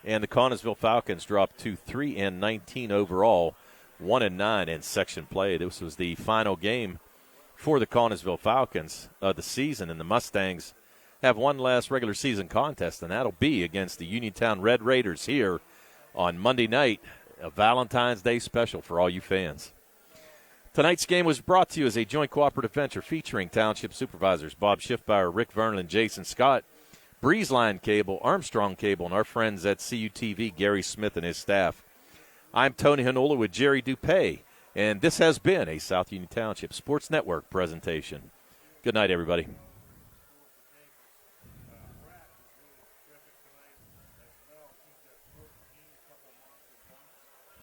And the Connellsville Falcons dropped to 3-19 overall, 1-9 in section play. This was the final game for the Connellsville Falcons of the season. And the Mustangs have one last regular season contest, and that'll be against the Uniontown Red Raiders here on Monday night. A Valentine's Day special for all you fans. Tonight's game was brought to you as a joint cooperative venture featuring Township Supervisors Bob Schiffbauer, Rick Vernon, and Jason Scott, Breezeline Cable, Armstrong Cable, and our friends at CUTV, Gary Smith and his staff. I'm Tony Hanola with Jerry Dupay, and this has been a South Union Township Sports Network presentation. Good night, everybody.